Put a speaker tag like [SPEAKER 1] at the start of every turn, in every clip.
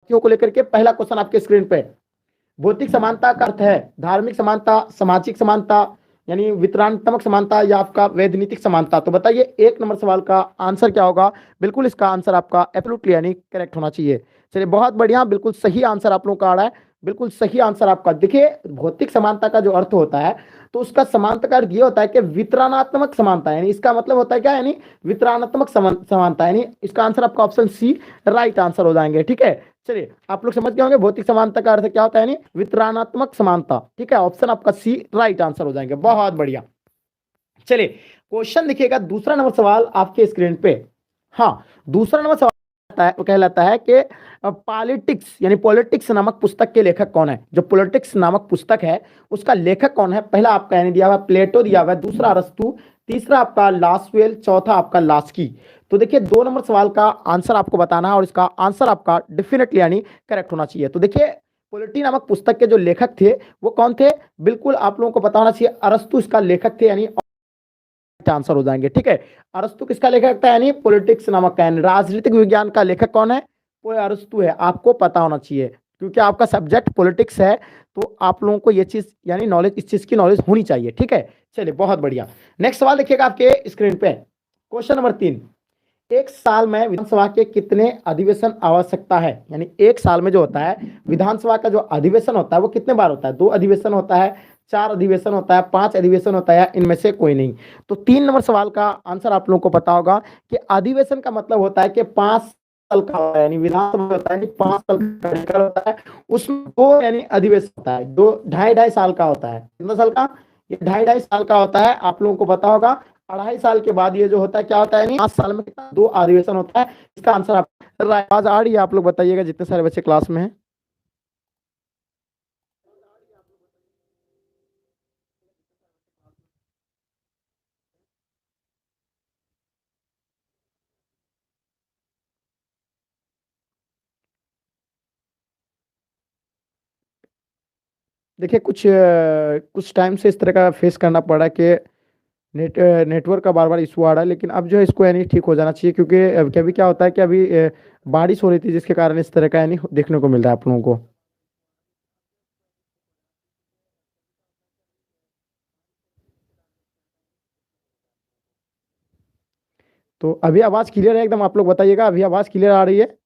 [SPEAKER 1] व्यक्तियों को लेकर के पहला क्वेश्चन आपके स्क्रीन पे। भौतिक समानता का अर्थ है धार्मिक समानता, सामाजिक समानता यानी वितरणात्मक समानता या आपका वैधनीतिक समानता। तो बताइए 1 नंबर सवाल का आंसर क्या होगा? बिल्कुल इसका आंसर आपका एब्सोल्युटली यानी करेक्ट होना चाहिए। चलिए बहुत बढ़िया, बिल्कुल सही आंसर आप लोगों का आ रहा है, बिल्कुल सही आंसर आपका। देखिए भौतिक समानता का जो अर्थ होता है तो उसका समानता का अर्थ ये होता है कि वितरणात्मक समानता, यानी इसका मतलब होता है क्या, यानी वितरणात्मक समानता, यानी इसका आंसर आपका ऑप्शन सी राइट आंसर हो जाएंगे। ठीक है, चलिए आप लोग समझ गए होंगे भौतिक समानता का अर्थ क्या होता है, यानी वितरणात्मक समानता। ठीक है, ऑप्शन आपका सी राइट आंसर हो जाएंगे। बहुत बढ़िया। चलिए क्वेश्चन देखिएगा, दूसरा नंबर सवाल आपके स्क्रीन पे। हाँ, दूसरा नंबर सवाल कहलाता है कि पॉलिटिक्स यानी पॉलिटिक्स नामक पुस्तक के लेखक कौन है? जो पॉलिटिक्स नामक पुस्तक है उसका लेखक कौन है? पहला आपका यानी दिया हुआ प्लेटो दिया हुआ है, दूसरा अरस्तु, तीसरा आपका लास्वेल, चौथा आपका लास्की। तो देखिए 2 नंबर सवाल का आंसर आपको बताना है और इसका आंसर आपका डेफिनेटली यानी करेक्ट होना चाहिए। तो देखिए पॉलिटी नामक पुस्तक के जो लेखक थे वो कौन थे? बिल्कुल आप लोगों को पता होना चाहिए, अरस्तु इसका लेखक थे, यानी आंसर हो जाएंगे। ठीक है, अरस्तु किसका लेखक था? यानी पॉलिटिक्स नामक का, यानी राजनीतिक विज्ञान का लेखक कौन है? वो अरस्तु है, आपको पता होना चाहिए क्योंकि आपका सब्जेक्ट पॉलिटिक्स है, तो आप लोगों को ये चीज यानी नॉलेज, इस चीज की नॉलेज होनी चाहिए। ठीक है, चलिए बहुत बढ़िया। नेक्स्ट सवाल देखिएगा आपके स्क्रीन पे, क्वेश्चन नंबर 3। एक साल में विधानसभा के कितने अधिवेशन आवश्यकता है? यानी एक साल में जो होता है विधानसभा का जो अधिवेशन होता है वो कितने बार होता है? 2 अधिवेशन होता है, 4 अधिवेशन होता है, 5 अधिवेशन होता है, या इनमें से कोई नहीं? तो 3 नंबर सवाल का आंसर आप लोगों को पता होगा कि अधिवेशन का मतलब होता है कि 5 साल का होता है, यानी विधानसभा होता है 5 साल का कार्यकाल होता है, उसमें 2 यानी अधिवेशन होता है, 2 ढाई साल का होता है। कितना साल का? ये ढाई साल का होता है, आप लोगों को पता होगा। 2.5 साल के बाद ये जो होता है क्या होता है? 5 साल में कितना? 2 अधिवेशन होता है। इसका आंसर आप आवाज आ रही है? आप लोग बताइएगा जितने सारे बच्चे क्लास में हैं। देखिए कुछ टाइम से इस तरह का फेस करना पड़ा कि नेटवर्क का बार बार इशू आ रहा है, लेकिन अब जो है इसको यानी ठीक हो जाना चाहिए क्योंकि कभी क्या होता है कि अभी बारिश हो रही थी जिसके कारण इस तरह का यानी देखने को मिल रहा है आप लोगों को। तो अभी आवाज क्लियर है एकदम? आप लोग बताइएगा अभी आवाज क्लियर आ रही है?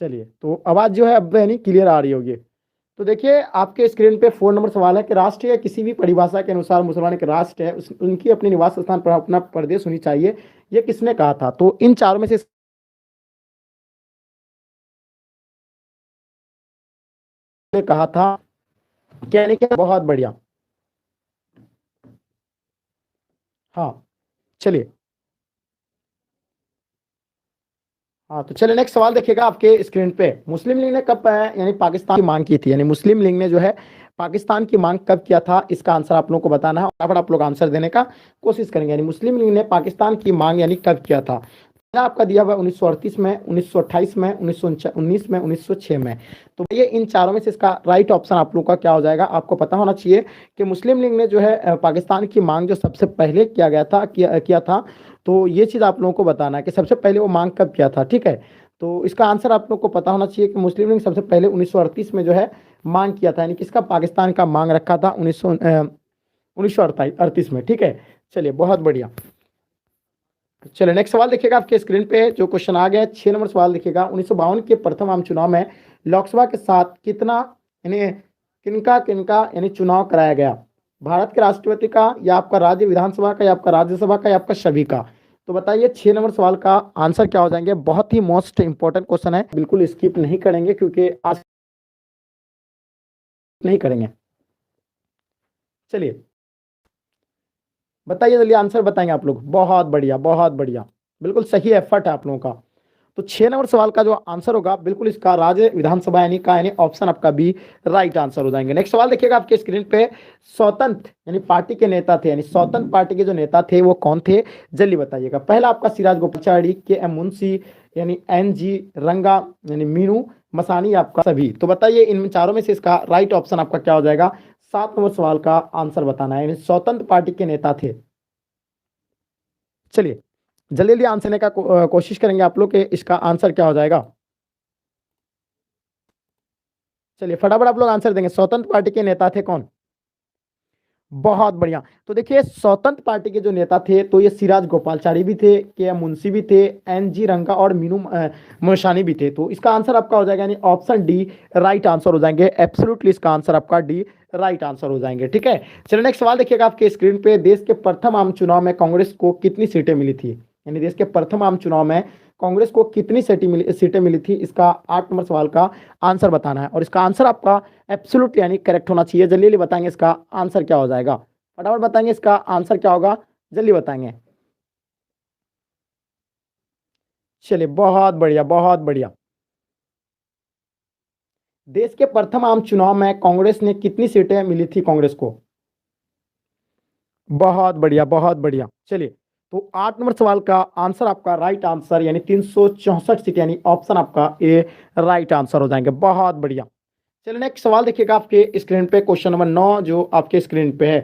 [SPEAKER 1] चलिए तो आवाज जो है अब यानी क्लियर आ रही होगी। तो देखिए आपके स्क्रीन पे 4 नंबर सवाल है कि राष्ट्र या किसी भी परिभाषा के अनुसार मुसलमान एक राष्ट्र है, उनकी अपने निवास स्थान पर अपना प्रदेश होनी चाहिए, ये किसने कहा था? तो इन चारों में से किसने कहा था? क्या नहीं? क्या बहुत बढ़िया। हाँ, चलिए। हाँ तो चलिए नेक्स्ट सवाल देखिएगा आपके स्क्रीन पे। मुस्लिम लीग ने कब यानी पाकिस्तान की मांग की थी? यानी मुस्लिम लीग ने जो है पाकिस्तान की मांग कब किया था? इसका आंसर आप लोगों को बताना है और आप लोग आंसर देने का कोशिश करेंगे। यानी मुस्लिम लीग ने पाकिस्तान की मांग यानी कब किया था? आपका दिया हुआ 1938 में, 1928 में, 1919 में, 1906 में। तो ये इन चारों में से इसका राइट ऑप्शन आप लोगों का क्या हो जाएगा? आपको पता होना चाहिए कि मुस्लिम लीग ने जो है पाकिस्तान की मांग जो सबसे पहले किया गया था, किया था। तो ये चीज़ आप लोगों को बताना है कि सबसे पहले वो मांग कब किया था। ठीक है, तो इसका आंसर आप लोग को पता होना चाहिए कि मुस्लिम लीग सबसे पहले 1938 में जो है मांग किया था, यानी किसका? पाकिस्तान का मांग रखा था 1938 में। ठीक है, चलिए बहुत बढ़िया। चलिए नेक्स्ट सवाल देखिएगा आपके स्क्रीन पे जो क्वेश्चन आ गया है। 6 नंबर सवाल देखिएगा। 1952 के प्रथम आम चुनाव में लोकसभा के साथ कितना यानी किनका किनका यानी चुनाव कराया गया? भारत के राष्ट्रपति का, या आपका राज्य विधानसभा का, या आपका राज्यसभा का, या आपका सभी का? तो बताइए 6 नंबर सवाल का आंसर क्या हो जाएंगे? बहुत ही मोस्ट इंपॉर्टेंट क्वेश्चन है, बिल्कुल स्किप नहीं करेंगे क्योंकि आज नहीं करेंगे। चलिए बताइए जल्दी आंसर बताएंगे आप लोग। बहुत बढ़िया, बहुत बढ़िया, बिल्कुल सही एफर्ट है आप लोगों का। तो 6 नंबर सवाल का जो आंसर होगा बिल्कुल इसका राज्य विधानसभा यानी का यानी ऑप्शन आपका बी राइट आंसर हो जाएंगे। नेक्स्ट सवाल देखिएगा आपके स्क्रीन पे। स्वतंत्र यानी पार्टी के नेता थे, यानी स्वतंत्र पार्टी के जो नेता थे वो कौन थे? जल्दी बताइएगा। पहला आपका सिराज गोपाचारी, के एम मुंशी, यानी एन जी रंगा, यानी मीनू मसानी, आपका सभी। तो बताइए इन चारों में से इसका राइट ऑप्शन आपका क्या हो जाएगा? 7 नंबर सवाल का आंसर बताना है, यानी स्वतंत्र पार्टी के नेता थे। चलिए जल्दी जल्दी आंसर देने का कोशिश करेंगे आप लोग के इसका आंसर क्या हो जाएगा। चलिए फटाफट आप लोग आंसर देंगे, स्वतंत्र पार्टी के नेता थे कौन। बहुत बढ़िया। तो देखिए स्वतंत्र पार्टी के जो नेता थे तो ये सिराज गोपालचारी भी थे, के एम मुंशी भी थे, एन जी रंगा और मीनू मोशानी भी थे। तो इसका आंसर आपका हो जाएगा यानी ऑप्शन डी राइट आंसर हो जाएंगे। एब्सोल्युटली इसका आंसर आपका डी राइट आंसर हो जाएंगे। ठीक है, चलिए नेक्स्ट सवाल देखिएगा आपके स्क्रीन पे। देश के प्रथम आम चुनाव में कांग्रेस को कितनी सीटें मिली थी, यानी देश के प्रथम आम चुनाव में कांग्रेस को कितनी सीटें मिली थी, इसका 8 नंबर सवाल का आंसर बताना है। और इसका आंसर आपका एब्सोल्युटली यानी करेक्ट होना चाहिए। जल्दी जल्दी बताएंगे इसका आंसर क्या हो जाएगा, फटाफट बताएंगे इसका आंसर क्या होगा, जल्दी बताएंगे। चलिए बहुत बढ़िया बहुत बढ़िया। देश के प्रथम आम चुनाव में कांग्रेस ने कितनी सीटें मिली थी कांग्रेस को। बहुत बढ़िया बहुत बढ़िया। चलिए तो 8 नंबर सवाल का आंसर आपका राइट आंसर यानी 364 सीट यानी ऑप्शन आपका ए राइट आंसर हो जाएंगे। बहुत बढ़िया। चलिए नेक्स्ट सवाल देखिएगा आपके स्क्रीन पे, क्वेश्चन नंबर 9 जो आपके स्क्रीन पे है।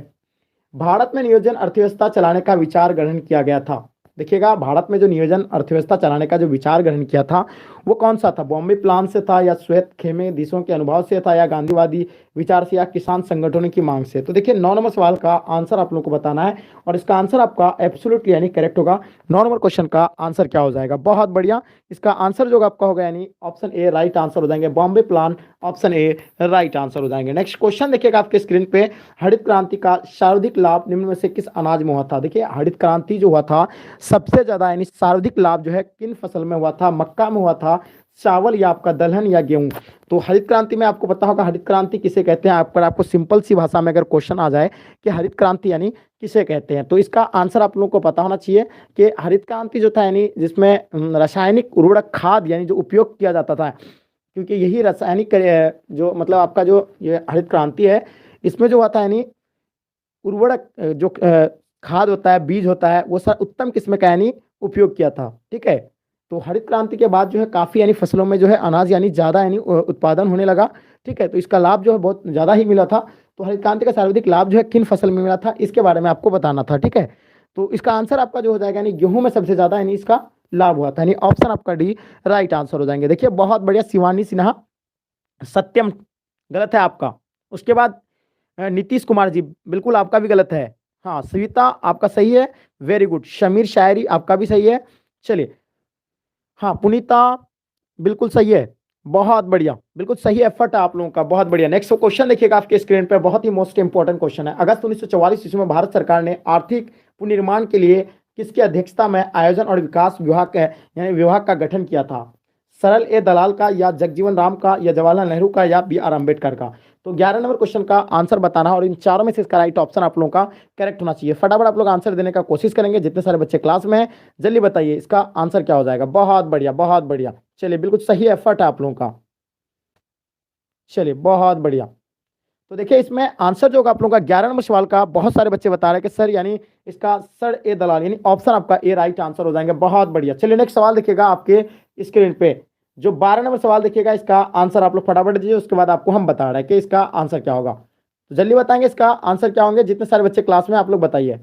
[SPEAKER 1] भारत में नियोजन अर्थव्यवस्था चलाने का विचार ग्रहण किया गया था। देखिएगा भारत में जो नियोजन अर्थव्यवस्था चलाने का जो विचार ग्रहण किया था वो कौन सा था, बॉम्बे प्लान से था या श्वेत खेमे देशों के अनुभव से था या गांधीवादी विचार से या किसान संगठनों की मांग से। तो देखिए 9 नंबर सवाल का आंसर आप लोगों को बताना है और इसका आंसर आपका एब्सोल्युटली यानी करेक्ट होगा। 9 नंबर क्वेश्चन का आंसर क्या हो जाएगा, बहुत बढ़िया। इसका आंसर जो आपका होगा यानी ऑप्शन ए राइट आंसर हो जाएंगे, Bombay plan option A right answer हो जाएंगे। नेक्स्ट क्वेश्चन देखिएगा आपके स्क्रीन पे। हरित क्रांति का सर्वाधिक लाभ निम्न में से किस अनाज में हुआ था। देखिए हरित क्रांति जो हुआ था सबसे ज्यादा यानी सर्वाधिक लाभ जो है किन फसल में हुआ था, मक्का में हुआ था, चावल या आपका दलहन या गेहूं। तो हरित क्रांति में आपको पता होगा हरित क्रांति किसे कहते हैं, आपको सिंपल सी भाषा में अगर क्वेश्चन आ जाए कि हरित क्रांति यानी किसे कहते हैं तो इसका आंसर आप लोगों को पता होना चाहिए कि हरित क्रांति जो था यानी जिसमें रासायनिक उर्वरक खाद यानी जो उपयोग किया जाता था, क्योंकि यही रासायनिक जो मतलब आपका जो ये हरित क्रांति है इसमें जो हुआ था यानी उर्वरक जो खाद होता है, बीज होता है, वो सर उत्तम किस्म का यानी उपयोग किया था। ठीक है, तो हरित क्रांति के बाद जो है काफी यानी फसलों में जो है अनाज यानी ज्यादा यानी उत्पादन होने लगा। ठीक है, तो इसका लाभ जो है बहुत ज्यादा ही मिला था। तो हरित क्रांति का सर्वाधिक लाभ जो है किन फसल में मिला था इसके बारे में आपको बताना था। ठीक है, तो इसका आंसर आपका जो हो जाएगा यानी गेहूं में सबसे ज्यादा यानी इसका लाभ हुआ था, यानी ऑप्शन आपका डी राइट आंसर हो जाएंगे। देखिए बहुत बढ़िया, शिवानी सिन्हा, सत्यम गलत है आपका। उसके बाद नीतीश कुमार जी बिल्कुल आपका भी गलत है। हाँ सविता आपका सही है, वेरी गुड। शमीर शायरी आपका भी सही है। चलिए हाँ पुनीता बिल्कुल सही है, बहुत बढ़िया, बिल्कुल सही एफर्ट है आप लोगों का, बहुत बढ़िया। नेक्स्ट क्वेश्चन देखिएगा आपके स्क्रीन पे, बहुत ही मोस्ट इंपॉर्टेंट क्वेश्चन है। अगस्त 1944 ईस्वी में भारत सरकार ने आर्थिक पुनर्निर्माण के लिए किसकी अध्यक्षता में आयोजन और विकास विभाग का यानी विभाग का गठन किया था, सरल ए दलाल का या जगजीवन राम का या जवाहरलाल नेहरू का या बी आर अम्बेडकर का। तो 11 नंबर क्वेश्चन का आंसर बताना है और इन चारों में से इसका राइट ऑप्शन आप लोगों का करेक्ट होना चाहिए। फटाफट आप लोग आंसर देने का कोशिश करेंगे, जितने सारे बच्चे क्लास में हैं जल्दी बताइए इसका आंसर क्या हो जाएगा। बहुत बढ़िया बहुत बढ़िया, चलिए बिल्कुल सही एफर्ट है आप लोगों का, चलिए बहुत बढ़िया। तो देखिए इसमें आंसर जो होगा आप लोगों का 11 नंबर सवाल का, बहुत सारे बच्चे बता रहे हैं कि सर यानी इसका सर ए दलाल यानी ऑप्शन आपका ए राइट आंसर हो जाएंगे, बहुत बढ़िया। चलिए नेक्स्ट सवाल देखिएगा आपके स्क्रीन पे, जो 12 नंबर सवाल देखिएगा इसका आंसर आप लोग फटाफट दीजिए, उसके बाद आपको हम बता रहे हैं कि इसका आंसर क्या होगा। तो जल्दी बताएंगे इसका आंसर क्या होंगे, जितने सारे बच्चे क्लास में आप लोग बताइए।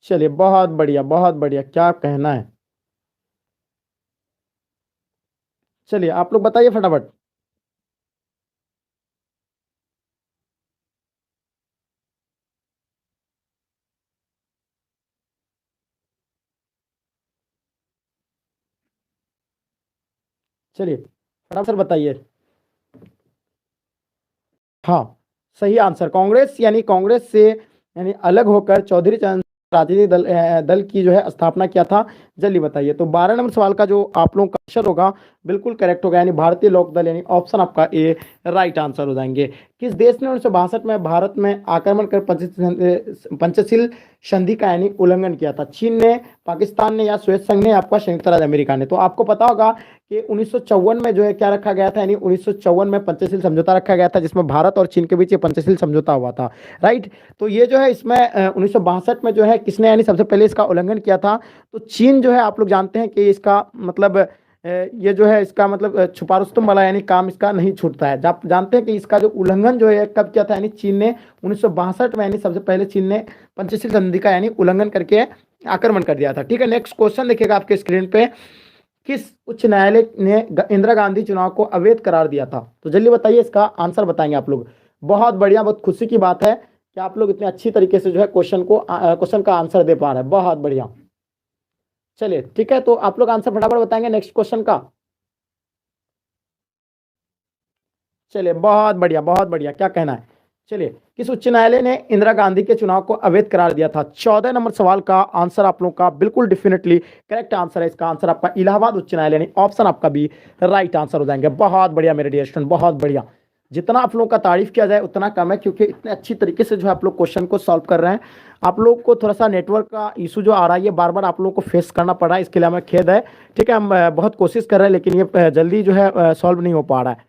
[SPEAKER 1] चलिए बहुत बढ़िया बहुत बढ़िया, क्या कहना है, चलिए आप लोग बताइए फटाफट। चलिए फटाफट बताइए। हाँ सही आंसर, कांग्रेस यानी कांग्रेस से यानी अलग होकर चौधरी चरण राजनीतिक दल की जो है स्थापना किया था। जल्दी बताइए। तो 12 नंबर सवाल का जो आप लोगों का आंसर होगा बिल्कुल करेक्ट होगा, यानी भारतीय लोक दल यानी ऑप्शन आपका ए राइट आंसर हो जाएंगे। किस देश ने 1962 में भारत में आक्रमण कर पंचशील संधि का यानी उल्लंघन किया था, चीन ने, पाकिस्तान ने या सोवियत संघ ने, आपका संयुक्त राज्य अमेरिका ने। तो आपको पता होगा कि 1954 में जो है क्या रखा गया था, यानी 1954 में पंचशील समझौता रखा गया था, जिसमें भारत और चीन के बीच ये पंचशील समझौता हुआ था, राइट। तो ये जो है इसमें 1962 में जो है किसने यानी सबसे पहले इसका उल्लंघन किया था, तो चीन जो है आप लोग जानते हैं कि इसका मतलब ये जो है इसका मतलब छुपा रुस्तम वाला यानी काम इसका नहीं छूटता है। आप जानते हैं कि इसका जो उल्लंघन जो है कब किया था, यानी चीन ने 1962 में, यानी सबसे पहले चीन ने पंचशील संधि का यानी उल्लंघन करके आक्रमण कर दिया था। ठीक है, नेक्स्ट क्वेश्चन देखिएगा आपके स्क्रीन पे, किस उच्च न्यायालय ने इंदिरा गांधी चुनाव को अवैध करार दिया था? तो जल्दी बताइए, इसका आंसर बताएंगे आप लोग। बहुत बढ़िया, बहुत खुशी की बात है कि आप लोग इतने अच्छी तरीके से जो है क्वेश्चन का आंसर दे पा रहे हैं, बहुत बढ़िया। चलिए ठीक है, तो आप लोग आंसर फटाफट बताएंगे नेक्स्ट क्वेश्चन का। चलिए बहुत बढ़िया, बहुत बढ़िया, क्या कहना है? चलिए, किस उच्च न्यायालय ने इंदिरा गांधी के चुनाव को अवैध करार दिया था? 14 नंबर सवाल का आंसर आप लोगों का बिल्कुल डेफिनेटली करेक्ट आंसर है। इसका आंसर आपका इलाहाबाद उच्च न्यायालय, यानी ऑप्शन आपका भी राइट आंसर हो जाएंगे। बहुत बढ़िया मेरे डियर स्टूडेंट, बहुत बढ़िया। जितना आप लोगों का तारीफ किया जाए उतना कम है, क्योंकि इतने अच्छी तरीके से जो है आप लोग क्वेश्चन को सॉल्व कर रहे हैं। आप लोग को थोड़ा सा नेटवर्क का इशू जो आ रहा है, ये बार बार आप लोगों को फेस करना पड़ रहा है, इसके लिए हमें खेद है। ठीक है, हम बहुत कोशिश कर रहे हैं, लेकिन ये जल्दी जो है सॉल्व नहीं हो पा रहा है।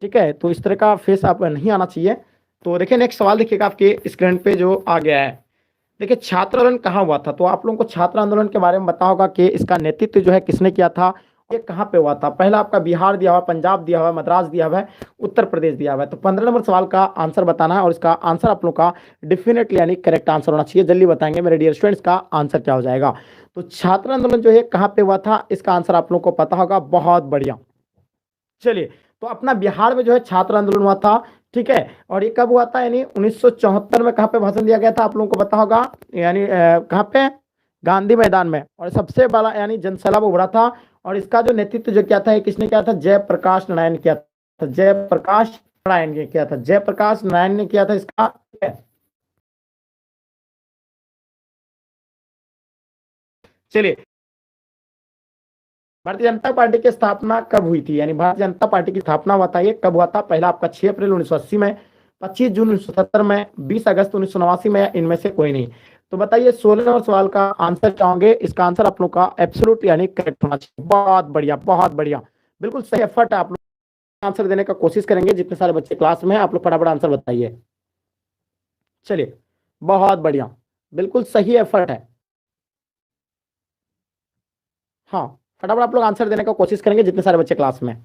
[SPEAKER 1] ठीक है, तो इस तरह का फेस आप नहीं आना चाहिए। तो देखिए नेक्स्ट सवाल देखिएगा आपके स्क्रीन पे जो आ गया है। देखिए, छात्र आंदोलन कहाँ हुआ था? तो आप लोगों को छात्र आंदोलन के बारे में पता होगा कि इसका नेतृत्व जो है किसने किया था, ये कहाँ पे हुआ था? पहला आपका बिहार दिया हुआ, पंजाब दिया हुआ, मद्रास दिया हुआ है, उत्तर प्रदेश दिया हुआ है। तो 15 नंबर सवाल का आंसर बताना है, और इसका आंसर आप लोग का डेफिनेटली यानी करेक्ट आंसर होना चाहिए। जल्दी बताएंगे मेरे डियर स्टूडेंट्स, का आंसर क्या हो जाएगा? तो छात्र आंदोलन जो है कहाँ पे हुआ था, इसका आंसर आप लोग को पता होगा, बहुत बढ़िया। चलिए, तो अपना बिहार में जो है छात्र आंदोलन हुआ था। ठीक है, और ये कब हुआ था? यानी 1974 में। कहाँ पे भाषण दिया गया था आप लोगों को पता होगा, यानी कहाँ पे? गांधी मैदान में। और सबसे बड़ा यानी जनसैलाब उभरा था, और इसका जो नेतृत्व जो किया था, ये किसने किया था? जयप्रकाश नारायण किया था। जयप्रकाश नारायण ने किया था, जयप्रकाश नारायण ने किया था इसका। चलिए, भारतीय जनता पार्टी की स्थापना कब हुई थी? यानी भारतीय जनता पार्टी की स्थापना हुआ था, ये कब हुआ था? पहला आपका 6 अप्रैल 1980 में, 25 जून 1970 में, 20 अगस्त 1989 में, या इनमें से कोई नहीं? तो बताइए 16 नंबर सवाल का आंसर क्या होंगे? इसका आंसर आप लोग का एब्सोल्यूट यानी करेक्ट होना चाहिए। बहुत बढ़िया, बहुत बढ़िया, बिल्कुल सही एफर्ट है। आप लोग आंसर देने का कोशिश करेंगे, जितने सारे बच्चे क्लास में हैं आप लोग फटाफट आंसर बताइए। चलिए, बहुत बढ़िया, बिल्कुल सही एफर्ट है। हाँ, फटाफट आप लोग आंसर देने का कोशिश करेंगे, जितने सारे बच्चे क्लास में।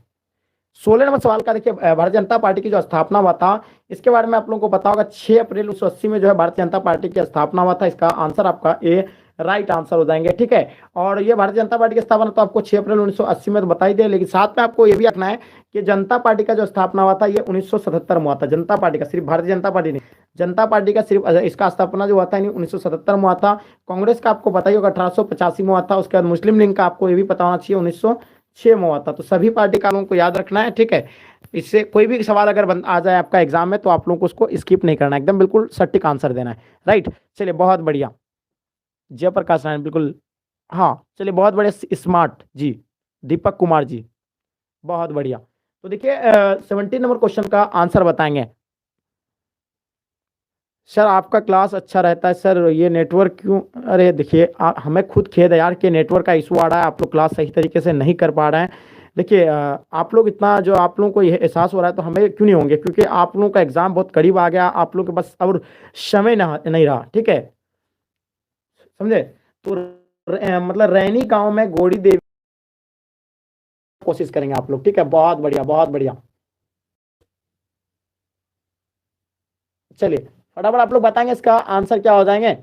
[SPEAKER 1] 16 नंबर सवाल का देखिए, भारतीय जनता पार्टी की जो स्थापना हुआ था, इसके बारे में आप लोगों को पता होगा। 6 अप्रैल 1980 में जो है भारतीय जनता पार्टी की स्थापना हुआ था। इसका आंसर आपका ए राइट आंसर हो जाएंगे। ठीक है, और ये भारतीय जनता पार्टी की स्थापना तो आपको 6 अप्रैल 1980 में तो बता ही दिया, लेकिन साथ में आपको ये भी रखना है कि जनता पार्टी का जो स्थापना हुआ था, ये 1977 में हुआ था। जनता पार्टी का, सिर्फ भारतीय जनता पार्टी नहीं, जनता पार्टी का सिर्फ इसका स्थापना जो हुआ था 1977 में हुआ था। कांग्रेस का आपको पता ही होगा 1885 में हुआ था। उसके बाद मुस्लिम लीग का आपको ये भी पता होना चाहिए 1906 में हुआ था। तो सभी पार्टी का लोगों को याद रखना है। ठीक है, इससे कोई भी सवाल अगर आ जाए आपका एग्जाम में, तो आप लोगों को उसको स्किप नहीं करना है, एकदम बिल्कुल सटीक आंसर देना है। राइट, चलिए बहुत बढ़िया, जयप्रकाश नारायण, बिल्कुल। हाँ, चलिए बहुत बढ़िया, स्मार्ट जी, दीपक कुमार जी, बहुत बढ़िया। तो देखिए 17 नंबर क्वेश्चन का आंसर बताएंगे। सर आपका क्लास अच्छा रहता है सर, ये नेटवर्क क्यों? अरे देखिए, हमें खुद खेद है यार कि नेटवर्क का इशू आ रहा है, आप लोग क्लास सही तरीके से नहीं कर पा रहे हैं। देखिए आप लोग इतना जो आप लोगों को ये एहसास हो रहा है, तो हमें क्यों नहीं होंगे? क्योंकि आप लोगों का एग्जाम बहुत करीब आ गया, आप लोग के पास और समय नहीं रहा। ठीक है, समझे? तो मतलब रैनी गांव में गोड़ी देवी कोशिश करेंगे आप लोग। ठीक है, बहुत बढ़िया, बहुत बढ़िया। चलिए फटाफट आप लोग बताएंगे इसका आंसर क्या हो जाएंगे।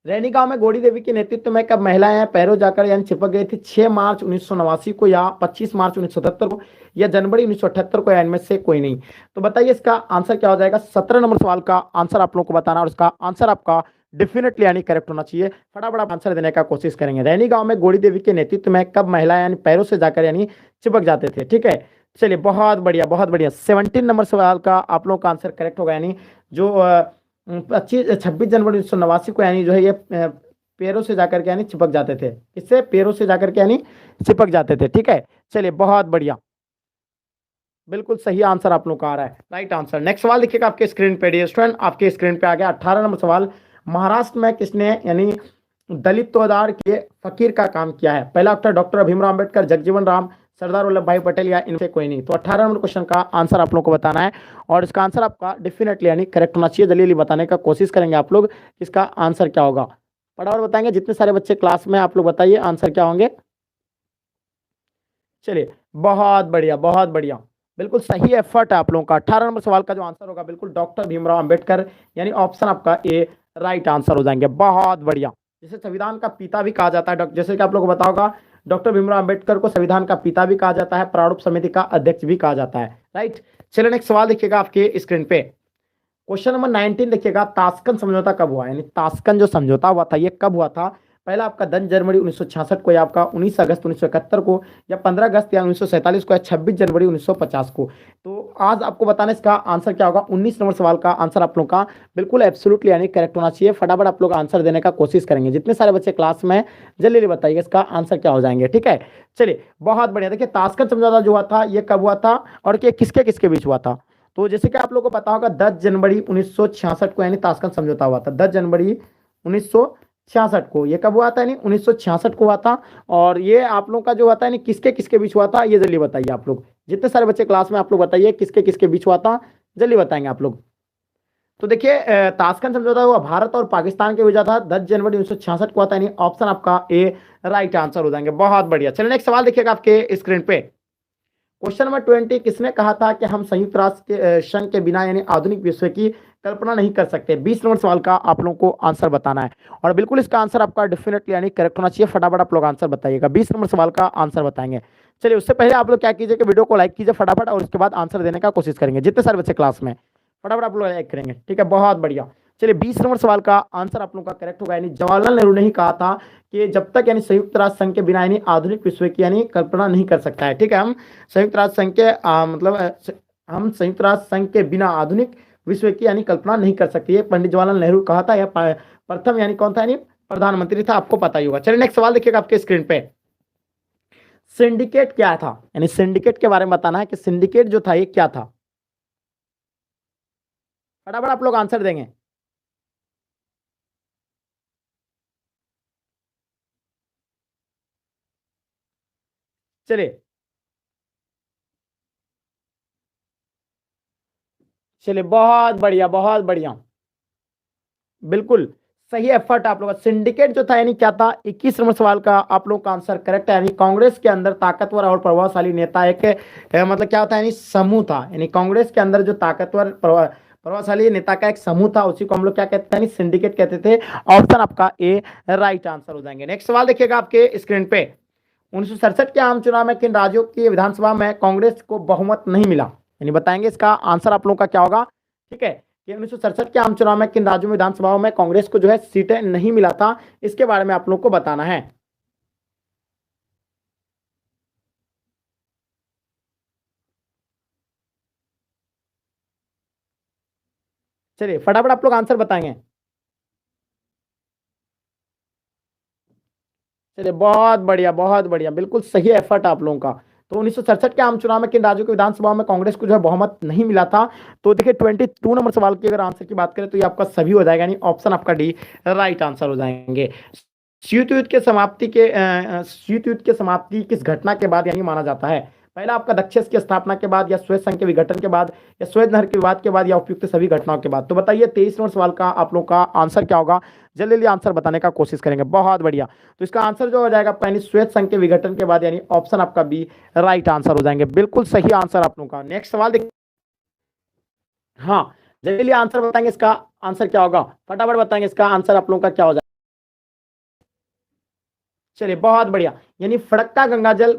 [SPEAKER 1] रैनी गांव में गोड़ी देवी के नेतृत्व में कब महिलाएं पैरों जाकर यानी चिपक गई थी? 6 मार्च 1989 को, या 25 मार्च 1977 को, या जनवरी 1978 को, या इनमें से कोई नहीं? तो बताइए इसका आंसर क्या हो जाएगा? 17 नंबर सवाल का आंसर आप लोगों को बताना, और इसका आंसर आपका डेफिनेटली यानी करेक्ट होना चाहिए। फटाफट आप आंसर देने का कोशिश करेंगे। रैनी गांव में गोड़ी देवी के नेतृत्व में कब महिलाएं यानी पैरों से जाकर यानी चिपक जाते थे? ठीक है, चलिए बहुत बढ़िया, बहुत बढ़िया। 17 नंबर सवाल का आप लोगों का आंसर करेक्ट होगा, यानी जो 26 जनवरी 1989 को यानी जो है ये पैरों से जाकर के यानी चिपक जाते थे। इससे पैरों से जाकर के यानी चिपक जाते थे। ठीक है, चलिए बहुत बढ़िया, बिल्कुल सही आंसर आप लोग का आ रहा है, राइट आंसर। नेक्स्ट सवाल देखिएगा आपके स्क्रीन पे डियर स्टूडेंट, आपके स्क्रीन पे आ गया 18 नंबर सवाल। महाराष्ट्र में किसने यानी दलितोद्धार के फकीर का काम किया है? पहला ऑप्शन डॉक्टर भीमराव अम्बेडकर, जगजीवन राम, सरदार वल्लभ भाई पटेल, या इनसे कोई नहीं? तो 18 नंबर क्वेश्चन का आंसर आप लोग को बताना है, और इसका आंसर आपका डेफिनेटली यानी करेक्ट होना चाहिए। जल्दी बताने का कोशिश करेंगे आप लोग, इसका आंसर क्या होगा। फटाफट बताएंगे जितने सारे बच्चे क्लास में, आप लोग बताइए आंसर क्या होंगे। चलिए बहुत बढ़िया बहुत बढ़िया, बिल्कुल सही एफर्ट है आप लोगों का। 18 नंबर सवाल का जो आंसर होगा बिल्कुल डॉक्टर भीमराव अंबेडकर, यानी ऑप्शन आपका ए राइट आंसर हो जाएंगे। बहुत बढ़िया। जिसे संविधान का पिता भी कहा जाता है, जैसे कि आप लोगों को पता होगा डॉक्टर भीमराव अंबेडकर को संविधान का पिता भी कहा जाता है, प्रारूप समिति का अध्यक्ष भी कहा जाता है। राइट। चलिए नेक्स्ट सवाल देखिएगा आपके स्क्रीन पे। क्वेश्चन नंबर 19 देखिएगा, ताशकंद समझौता कब हुआ, यानी ताशकंद जो समझौता हुआ था ये कब हुआ था। पहला आपका 10 जनवरी 1966 को, या आपका 19 अगस्त 1971 को, या 15 अगस्त या 1947 को, या 26 जनवरी 1950 को। तो आज आपको बताना इसका आंसर क्या होगा। 19 नंबर सवाल का आंसर आप लोग का बिल्कुल एब्सोल्युटली यानी करेक्ट होना चाहिए। फटाफट आप लोग आंसर देने का कोशिश करेंगे, जितने सारे बच्चे क्लास में जल्दी बताइए इसका आंसर क्या हो जाएंगे। ठीक है, चलिए बहुत बढ़िया। देखिए ताशकंद समझौता जो हुआ था ये कब हुआ था और ये किसके किसके बीच हुआ था। तो जैसे कि आप लोगों को पता होगा 10 जनवरी 1966 को यानी ताशकंद समझौता हुआ था। 10 जनवरी 1966 को, ये कब हुआ था, यानी 1966 को हुआ था। और ये आप लोगों का जो हुआ था यानी किसके किसके बीच हुआ था, ये जल्दी बताइए आप लोग। जितने सारे बच्चे क्लास में, आप लोग बताइए किसके किसके बीच हुआ था, जल्दी बताएंगे आप लोग। तो देखिए ताशकंद समझौता हुआ भारत और पाकिस्तान के बीच हुआ था, 10 जनवरी 1966 को हुआ था, यानी ऑप्शन आपका ए राइट आंसर हो जाएंगे। बहुत बढ़िया। चलिए नेक्स्ट सवाल देखिएगा आपके स्क्रीन पे। क्वेश्चन नंबर 20, किसने कहा था कि हम संयुक्त राष्ट्र के संघ के बिना यानी आधुनिक विश्व की कल्पना नहीं कर सकते। 20 नंबर सवाल का आप लोगों को आंसर बताना है और बिल्कुल इसका आंसर आपका डेफिनेटली यानी करेक्ट होना चाहिए। फटाफट आप लोग आंसर बताइएगा, 20 नंबर सवाल का आंसर बताएंगे। चलिए उससे पहले आप लोग क्या कीजिए कि वीडियो को लाइक कीजिए फटाफट, और उसके बाद आंसर देने का कोशिश करेंगे जितने सारे बच्चे क्लास में। फटाफट आप लोग लाइक करेंगे, ठीक है, बहुत बढ़िया। चलिए 20 नंबर सवाल का आंसर आप लोगों का करेक्ट होगा, यानी जवाहरलाल नेहरू ने ही कहा था कि जब तक यानी संयुक्त राष्ट्र संघ के बिना यानी आधुनिक विश्व की यानी कल्पना नहीं कर सकता है। ठीक है, हम संयुक्त राष्ट्र संघ के हम संयुक्त राष्ट्र संघ के बिना आधुनिक विश्व की यानी कल्पना नहीं कर सकती। ये पंडित जवाहरलाल नेहरू कहा था, यह प्रथम यानी कौन था, यानी प्रधानमंत्री था, आपको पता ही होगा। चलिए नेक्स्ट सवाल देखिएगा आपके स्क्रीन पे। सिंडिकेट क्या था, यानी सिंडिकेट के बारे में बताना है कि सिंडिकेट जो था ये क्या था। फटाफट आप लोग आंसर देंगे। चलिए चलिए बहुत बढ़िया बहुत बढ़िया, बिल्कुल सही एफर्ट आप लोग का। सिंडिकेट जो था यानी क्या था, 21 नंबर सवाल का आप लोग का आंसर करेक्ट है। यानी कांग्रेस के अंदर ताकतवर और प्रभावशाली नेता एक मतलब क्या होता है, यानी समूह था। यानी कांग्रेस के अंदर जो ताकतवर प्रभावशाली नेता का एक समूह था, उसी को हम लोग क्या कहते हैं, यानी सिंडिकेट कहते थे। ऑप्शन आपका ए राइट आंसर हो जाएंगे। नेक्स्ट सवाल देखिएगा आपके स्क्रीन पे। 1967 के आम चुनाव में किन राज्यों की विधानसभा में कांग्रेस को बहुमत नहीं मिला, यानी बताएंगे इसका आंसर आप लोगों का क्या होगा। ठीक है, कि 1967 के आम चुनाव में किन राज्यों में विधानसभाओं में कांग्रेस को जो है सीटें नहीं मिला था, इसके बारे में आप लोग को बताना है। चलिए फटाफट आप लोग आंसर बताएंगे। चलिए बहुत बढ़िया, बिल्कुल सही एफर्ट आप लोगों का। तो 1967 के आम चुनाव में किन राज्यों की विधानसभाओं में कांग्रेस को जो है बहुमत नहीं मिला था। तो देखिए 22 नंबर सवाल की अगर आंसर की बात करें तो ये आपका सभी हो जाएगा, यानी ऑप्शन आपका डी राइट आंसर हो जाएंगे। शीत युद्ध के समाप्ति के शीत युद्ध के समाप्ति किस घटना के बाद यानी माना जाता है। पहला आपका दक्षिण की स्थापना के बाद, या स्वेज संघ के विघटन के बाद, या स्वेज नहर के विवाद के बाद, या उपयुक्त सभी घटनाओं के बाद। तो बताइए 23 नंबर सवाल का आप लोग का आंसर क्या होगा, जल्दी जल्दी आंसर बताने का कोशिश करेंगे। बहुत बढ़िया। तो इसका आंसर जो हो जाएगा आपका यानी स्वेज संघ के विघटन के बाद, यानी ऑप्शन आपका बी राइट आंसर हो जाएंगे। बिल्कुल सही आंसर आप लोगों का। नेक्स्ट सवाल देख, हाँ जल्दी जल्दी आंसर बताएंगे, इसका आंसर क्या होगा, फटाफट बताएंगे इसका आंसर आप लोगों का क्या हो जाएगा। चलिए बहुत बढ़िया, यानी फड़क्का गंगाजल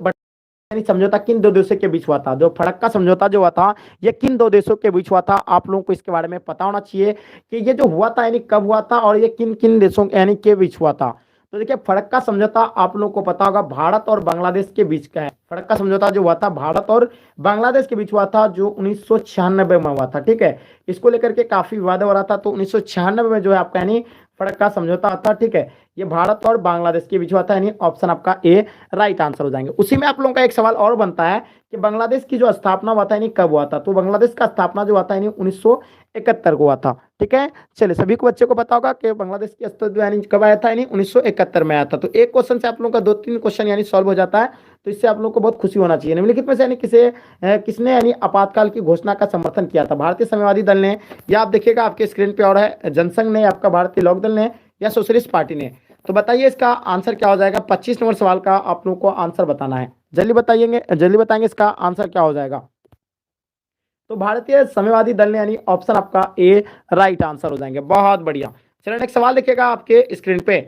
[SPEAKER 1] यानी समझौता किन दो देशों के बीच हुआ था। जो फड़क्का समझौता जो हुआ था ये किन दो देशों के बीच हुआ था, आप लोगों को इसके बारे में पता होना चाहिए कि ये जो हुआ था यानी कब हुआ था और ये किन किन देशों यानी के बीच हुआ था। तो देखिए फड़क्का समझौता आप लोगों को पता होगा भारत और बांग्लादेश के बीच का है। फड़क्का समझौता जो हुआ था भारत और बांग्लादेश के बीच हुआ था, जो 1996 में हुआ था। ठीक है, इसको लेकर के काफी विवाद हो रहा था। तो 1996 में जो है आपका यानी फड़क्का समझौता था। ठीक है, ये भारत और बांग्लादेश के बीच हुआ था, यानी ऑप्शन आपका ए राइट आंसर हो जाएंगे। उसी में आप लोगों का एक सवाल और बनता है कि बांग्लादेश की जो स्थापना हुआ था यानी कब हुआ था। तो बांग्लादेश का स्थापना जो हुआ था यानी 1971 को हुआ था। ठीक है, चलिए सभी को बच्चे को पता होगा कि बांग्लादेश की अस्तित्व यानी कब आया था, यानी 1971 में आया था। तो एक क्वेश्चन से आप लोगों का 2-3 क्वेश्चन यानी सॉल्व हो जाता है। तो इससे आप लोगों को बहुत खुशी होना चाहिए। निम्नलिखित में से यानी किसने यानी आपातकाल की घोषणा का समर्थन किया था। भारतीय समाजवादी दल ने, या आप देखिएगा आपके स्क्रीन पे और है जनसंघ ने, आपका भारतीय लोक दल ने, या सोशलिस्ट पार्टी ने। तो बताइए इसका आंसर क्या हो जाएगा। 25 नंबर सवाल का आप लोगों को आंसर बताना है। जल्दी बताइएंगे, जल्दी बताएंगे इसका आंसर क्या हो जाएगा। तो भारतीय साम्यवादी दल ने यानी ऑप्शन आपका ए राइट आंसर हो जाएंगे। बहुत बढ़िया। चलिए नेक्स्ट सवाल देखिएगा आपके स्क्रीन पे।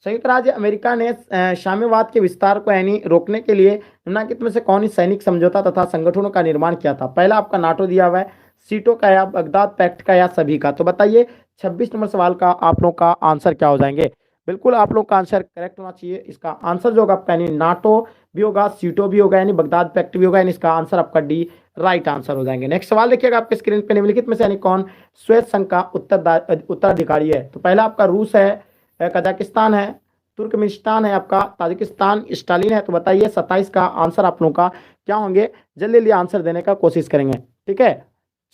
[SPEAKER 1] संयुक्त राज्य अमेरिका ने साम्यवाद के विस्तार को यानी रोकने के लिए निम्नलिखित में से कौन सी सैनिक समझौता तथा संगठनों का निर्माण किया था। पहला आपका नाटो दिया हुआ है, सीटो का या बगदाद पैक्ट का या सभी का। तो बताइए 26 नंबर सवाल का आप लोग का आंसर क्या हो जाएंगे। बिल्कुल आप लोग का आंसर करेक्ट होना चाहिए। इसका आंसर जो होगा आपका यानी नाटो भी होगा, सीटो भी होगा, यानी बगदाद पैक्ट भी होगा, यानी इसका आंसर आपका डी राइट आंसर हो जाएंगे। नेक्स्ट सवाल देखिएगा आपके स्क्रीन पे। निम्नलिखित में से यानी कौन श्वेत संघ का उत्तराधिकारी है। तो पहला आपका रूस है, कजाकिस्तान है, तुर्कमेनिस्तान है, आपका ताजिकिस्तान, स्टालिन है। तो बताइए 27 का आंसर आप लोगों का क्या होंगे। जल्दी जल्दी आंसर देने का कोशिश करेंगे, ठीक है।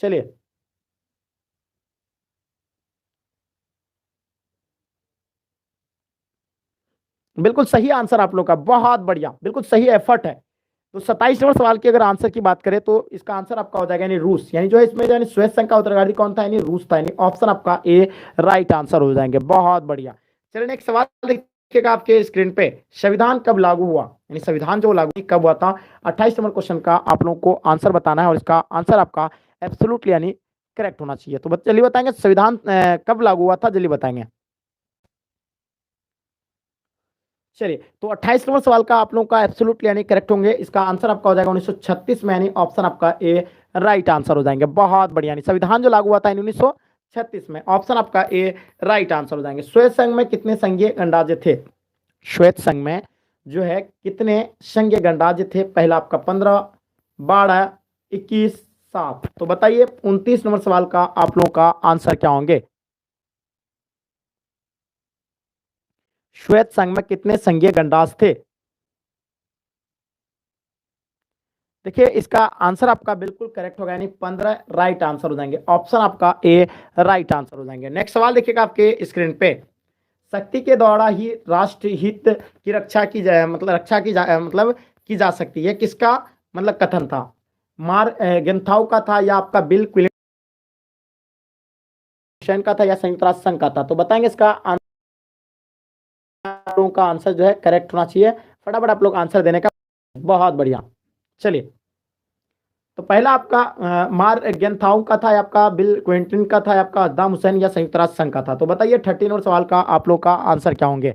[SPEAKER 1] चलिए बिल्कुल सही आंसर आप लोग का, बहुत बढ़िया, बिल्कुल सही एफर्ट है। तो 27 नंबर सवाल की अगर आंसर की बात करें तो इसका आंसर आपका हो जाएगा यानी रूस, यानी जो है इसमें यानी श्वेत संघ का उत्तराधिकारी कौन था, यानी रूस था, यानी ऑप्शन आपका ए राइट आंसर हो जाएंगे। बहुत बढ़िया। चलिए नेक्स्ट सवाल देखिएगा आपके स्क्रीन पे। संविधान कब लागू हुआ, यानी संविधान जो लागू कब हुआ था। 28 नंबर क्वेश्चन का आप लोगों को आंसर बताना है और इसका आंसर आपका एब्सोल्युटली यानी करेक्ट होना चाहिए। तो चलिए बताएंगे संविधान कब लागू हुआ था, जल्दी बताएंगे। चलिए तो 28 नंबर सवाल का आप लोगों का एब्सोल्युटली यानी करेक्ट होंगे। इसका आंसर आपका हो जाएगा 1936 में, यानी ऑप्शन आपका ए राइट आंसर हो जाएंगे। बहुत बढ़िया। यानी संविधान जो लागू हुआ था 1936 में, ऑप्शन आपका ए राइट आंसर हो जाएंगे। श्वेत संघ में कितने संघीय गणराज्य थे। श्वेत संघ में जो है कितने संघीय गणराज्य थे। पहला आपका 15, 12, 21, 7। तो बताइए 29 नंबर सवाल का आप लोगों का आंसर क्या होंगे। श्वेत संघ में कितने संघीय गणराज्य थे। देखिए इसका आंसर आपका बिल्कुल करेक्ट होगा, यानी 15 राइट आंसर हो जाएंगे। ऑप्शन आपका ए राइट आंसर हो जाएंगे। नेक्स्ट सवाल देखिएगा आपके स्क्रीन पे। शक्ति के द्वारा ही राष्ट्र हित की रक्षा की जाए, मतलब रक्षा की जा मतलब की जा सकती है, किसका मतलब कथन था। मार गेंथाउ का था, या आपका बिल क्लिंटन का था, या संयुक्त राष्ट्र संघ का था। तो बताएंगे इसका लोगों का आंसर जो है करेक्ट होना चाहिए। फटाफट आप लोग आंसर देने का। बहुत बढ़िया। चलिए तो पहला आपका मार गेंथाउ का था, या आपका बिल क्विंटन का था, या आपका सद्दाम हुसैन या संयुक्त राष्ट्र संघ का था। तो बताइए 13 और सवाल का आप लोग का आंसर क्या होंगे।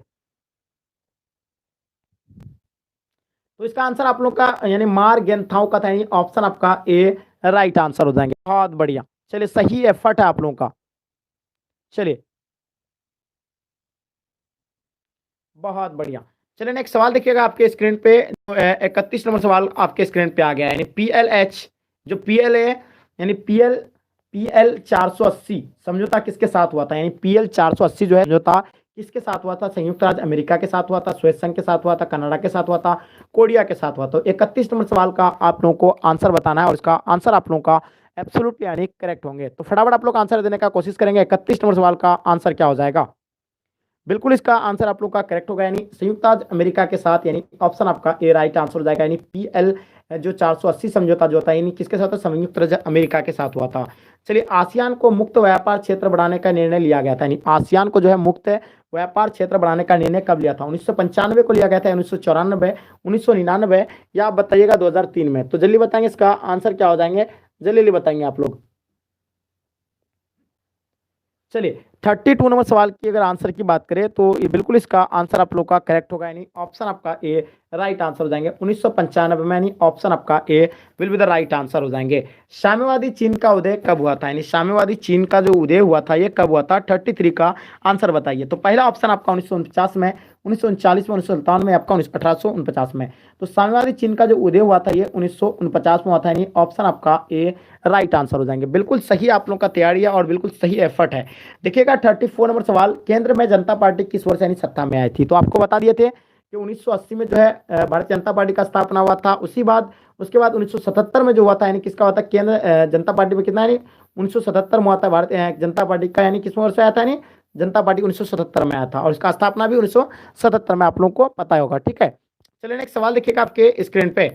[SPEAKER 1] तो इसका आंसर आप लोग का यानी मार गेंथाउ का था, यानी ऑप्शन आपका ए राइट आंसर हो जाएंगे। बहुत बढ़िया। चलिए सही एफर्ट है आप लोगों का। चलिए बहुत बढ़िया। चलिए नेक्स्ट सवाल देखिएगा आपके स्क्रीन पे। 31 नंबर सवाल आपके स्क्रीन पे आ गया है, यानी PLH जो PL है, यानी PL 480 समझौता किसके साथ हुआ था। यानी PL 480 जो है समझौता किसके साथ हुआ था। संयुक्त राज्य अमेरिका के साथ हुआ था, श्वेत संघ के साथ हुआ था, कनाडा के साथ हुआ था, कोरिया के साथ हुआ। तो 31 नंबर सवाल का आप लोगों को आंसर बताना है और इसका आंसर आप लोगों का एब्सोल्युटली यानी करेक्ट होंगे। तो फटाफट आप लोग आंसर देने का कोशिश करेंगे। 31 नंबर सवाल का आंसर क्या हो जाएगा। बिल्कुल इसका आंसर आप लोग का करेक्ट होगा, यानी संयुक्त राज्य अमेरिका के साथ, यानी ऑप्शन आपका ए राइट आंसर हो जाएगा। यानी PL जो 480 समझौता जो था, यानी किसके साथ था, संयुक्त राज्य अमेरिका के साथ हुआ था। चलिए आसियान को मुक्त व्यापार क्षेत्र बढ़ाने का निर्णय लिया गया था, यानी आसियान को जो है मुक्त व्यापार क्षेत्र बढ़ाने का निर्णय कब लिया था। 1995 को लिया गया था, 1994, 1999, या आप बताइएगा 2003 में। तो जल्दी बताएंगे इसका आंसर क्या हो जाएंगे, जल्दी जल्दी बताएंगे आप लोग। चलिए 32 नंबर सवाल की अगर आंसर की बात करें तो ये बिल्कुल इसका आंसर आप लोग का करेक्ट होगा, यानी ऑप्शन आपका ए राइट आंसर हो जाएंगे। 1995 में, यानी ऑप्शन आपका A will be the right answer हो जाएंगे। साम्यवादी चीन का उदय कब हुआ था, यानी साम्यवादी चीन का जो उदय हुआ था ये कब हुआ था। 33 का आंसर बताइए। तो पहला ऑप्शन आपका 1949 में, 1939 में, 1957 में, आपका 1849 में। तो साम्यवादी चीन का जो उदय हुआ था ये 1949 में हुआ था, यानी ऑप्शन आपका ए राइट आंसर हो जाएंगे। बिल्कुल सही आप लोग का तैयारी है और बिल्कुल सही एफर्ट है। देखिएगा 34 नंबर सवाल। केंद्र में जनता पार्टी किस वर्ष यानी सत्ता में आई थी। तो आपको बता दिए थे कि 1980 में जो है भारतीय जनता पार्टी का स्थापना हुआ था। उसके बाद 1977 में जो हुआ था, यानी किसका हुआ था, केंद्र जनता पार्टी में कितना, यानी 1977 में हुआ था भारतीय जनता पार्टी का, यानी किस वर्ष आया था, यानी जनता पार्टी 1977 में आया था, और इसका स्थापना भी 1977 में आप लोगों को पता होगा, ठीक है। चलिए नेक्स्ट सवाल देखिएगा आपके स्क्रीन पे।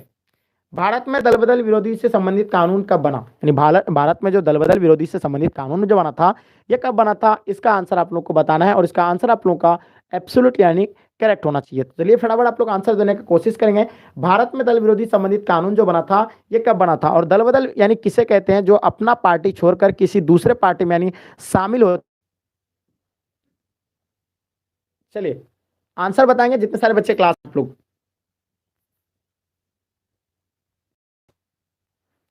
[SPEAKER 1] भारत में दल बदल विरोधी से संबंधित कानून कब बना, यानी भारत में जो दल बदल विरोधी से संबंधित कानून जो बना था ये कब बना था। इसका आंसर आप लोग को बताना है और इसका आंसर आप लोगों का एब्सोल्यूट यानी करेक्ट होना चाहिए। तो चलिए फटाफट आप लोग आंसर देने की कोशिश करेंगे। भारत में दल विरोधी संबंधित कानून जो बना था ये कब बना था, और दल बदल यानी किसे कहते हैं जो अपना पार्टी छोड़कर किसी दूसरे पार्टी में यानी शामिल हो। चलिए आंसर बताएंगे जितने सारे बच्चे क्लास आप लोग।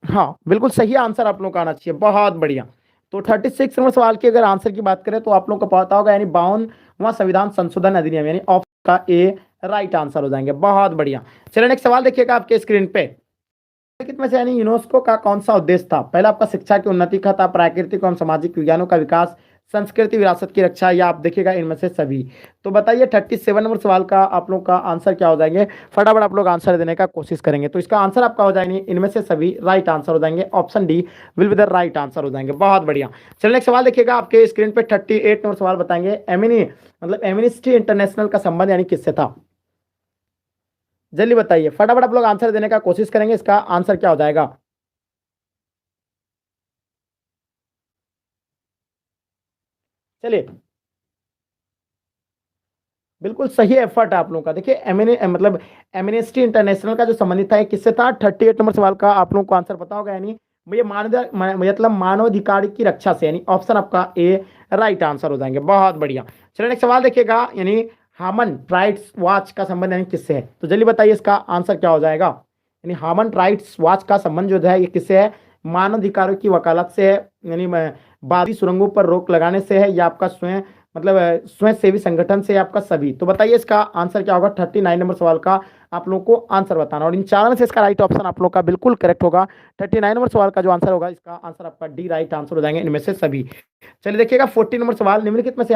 [SPEAKER 1] हाँ बिल्कुल सही आंसर आप लोग का आना चाहिए, बहुत बढ़िया। तो 36 नंबर सवाल की अगर आंसर की बात करें तो आप लोग को पता होगा यानी 52वां संविधान संशोधन अधिनियम यानी ऑप्शन का ए राइट आंसर हो जाएंगे, बहुत बढ़िया। चलिए नेक्स्ट सवाल देखिएगा आपके स्क्रीन पे। निम्नलिखित में से यानी यूनेस्को का कौन सा उद्देश्य था, पहला आपका शिक्षा की उन्नति का था, प्राकृतिक एवं सामाजिक विज्ञानों का विकास, संस्कृति विरासत की रक्षा, या आप देखिएगा इनमें से सभी। तो बताइए 37 नंबर सवाल का आप लोग का आंसर क्या हो जाएंगे, फटाफट आप लोग आंसर देने का कोशिश करेंगे। तो इसका आंसर आपका हो जाएंगे इनमें से सभी राइट आंसर हो जाएंगे, option D will be the right answer हो जाएंगे, बहुत बढ़िया। चलिए नेक्स्ट सवाल देखिएगा आपके स्क्रीन पे 38 नंबर सवाल बताएंगे। एमनेस्टी इंटरनेशनल का संबंध यानी किससे था, जल्दी बताइए फटाफट आप लोग आंसर देने का कोशिश करेंगे, इसका आंसर क्या हो जाएगा। चलिए बिल्कुल सही एफर्ट है आप लोगों का। देखिए एमनेस्टी इंटरनेशनल का जो संबंधित था ये किससे था, 38 नंबर सवाल का आप लोगों को आंसर पता होगा, यानी ये मतलब मानवाधिकार की रक्षा से, यानी ऑप्शन आपका ए राइट आंसर हो जाएंगे, बहुत बढ़िया। चलिए नेक्स्ट सवाल देखिएगा, यानी ह्यूमन राइट्स वॉच का संबंध यानी किससे है, तो जल्दी बताइए इसका आंसर क्या हो जाएगा। यानी ह्यूमन राइट्स वॉच का संबंध जो है ये किससे है, मानवाधिकारों की वकालत से है, यानी बाहरी सुरंगों पर रोक लगाने से है, या आपका स्वयं सेवी संगठन से, आपका सभी। तो बताइए इसका आंसर क्या होगा, 39 नंबर सवाल का आप लोगों को आंसर बताना, और इन चारों में से इसका राइट ऑप्शन आप लोग का बिल्कुल करेक्ट होगा। 39 नंबर सवाल का जो आंसर होगा इसका आंसर आपका डी राइट आंसर हो जाएंगे इनमें से सभी। चलिए देखिएगा 40 नंबर सवाल, निम्नलिखित में से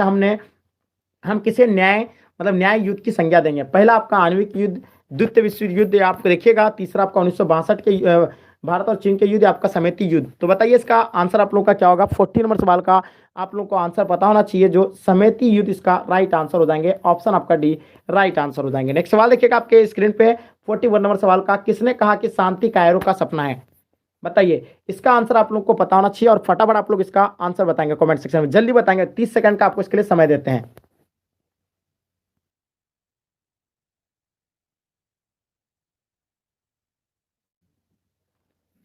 [SPEAKER 1] हम किसे न्याय युद्ध की संज्ञा देंगे, पहला आपका आणविक युद्ध, द्वितीय विश्व युद्ध, या आपको देखिएगा तीसरा आपका 1962 के भारत और चीन के युद्ध, आपका समेती युद्ध। तो बताइए इसका आंसर आप लोग का क्या होगा, 40 नंबर सवाल का आप लोग को आंसर पता होना चाहिए, जो समेती युद्ध इसका राइट आंसर हो जाएंगे, ऑप्शन आपका डी राइट आंसर हो जाएंगे। नेक्स्ट सवाल देखिएगा आपके स्क्रीन पे 41 नंबर सवाल का, किसने कहा कि शांति कायरों का सपना है, बताइए इसका आंसर आप लोग को पता होना चाहिए, और फटाफट आप लोग इसका आंसर बताएंगे कमेंट सेक्शन में, जल्दी बताएंगे, 30 सेकंड का आपको इसके लिए समय देते हैं।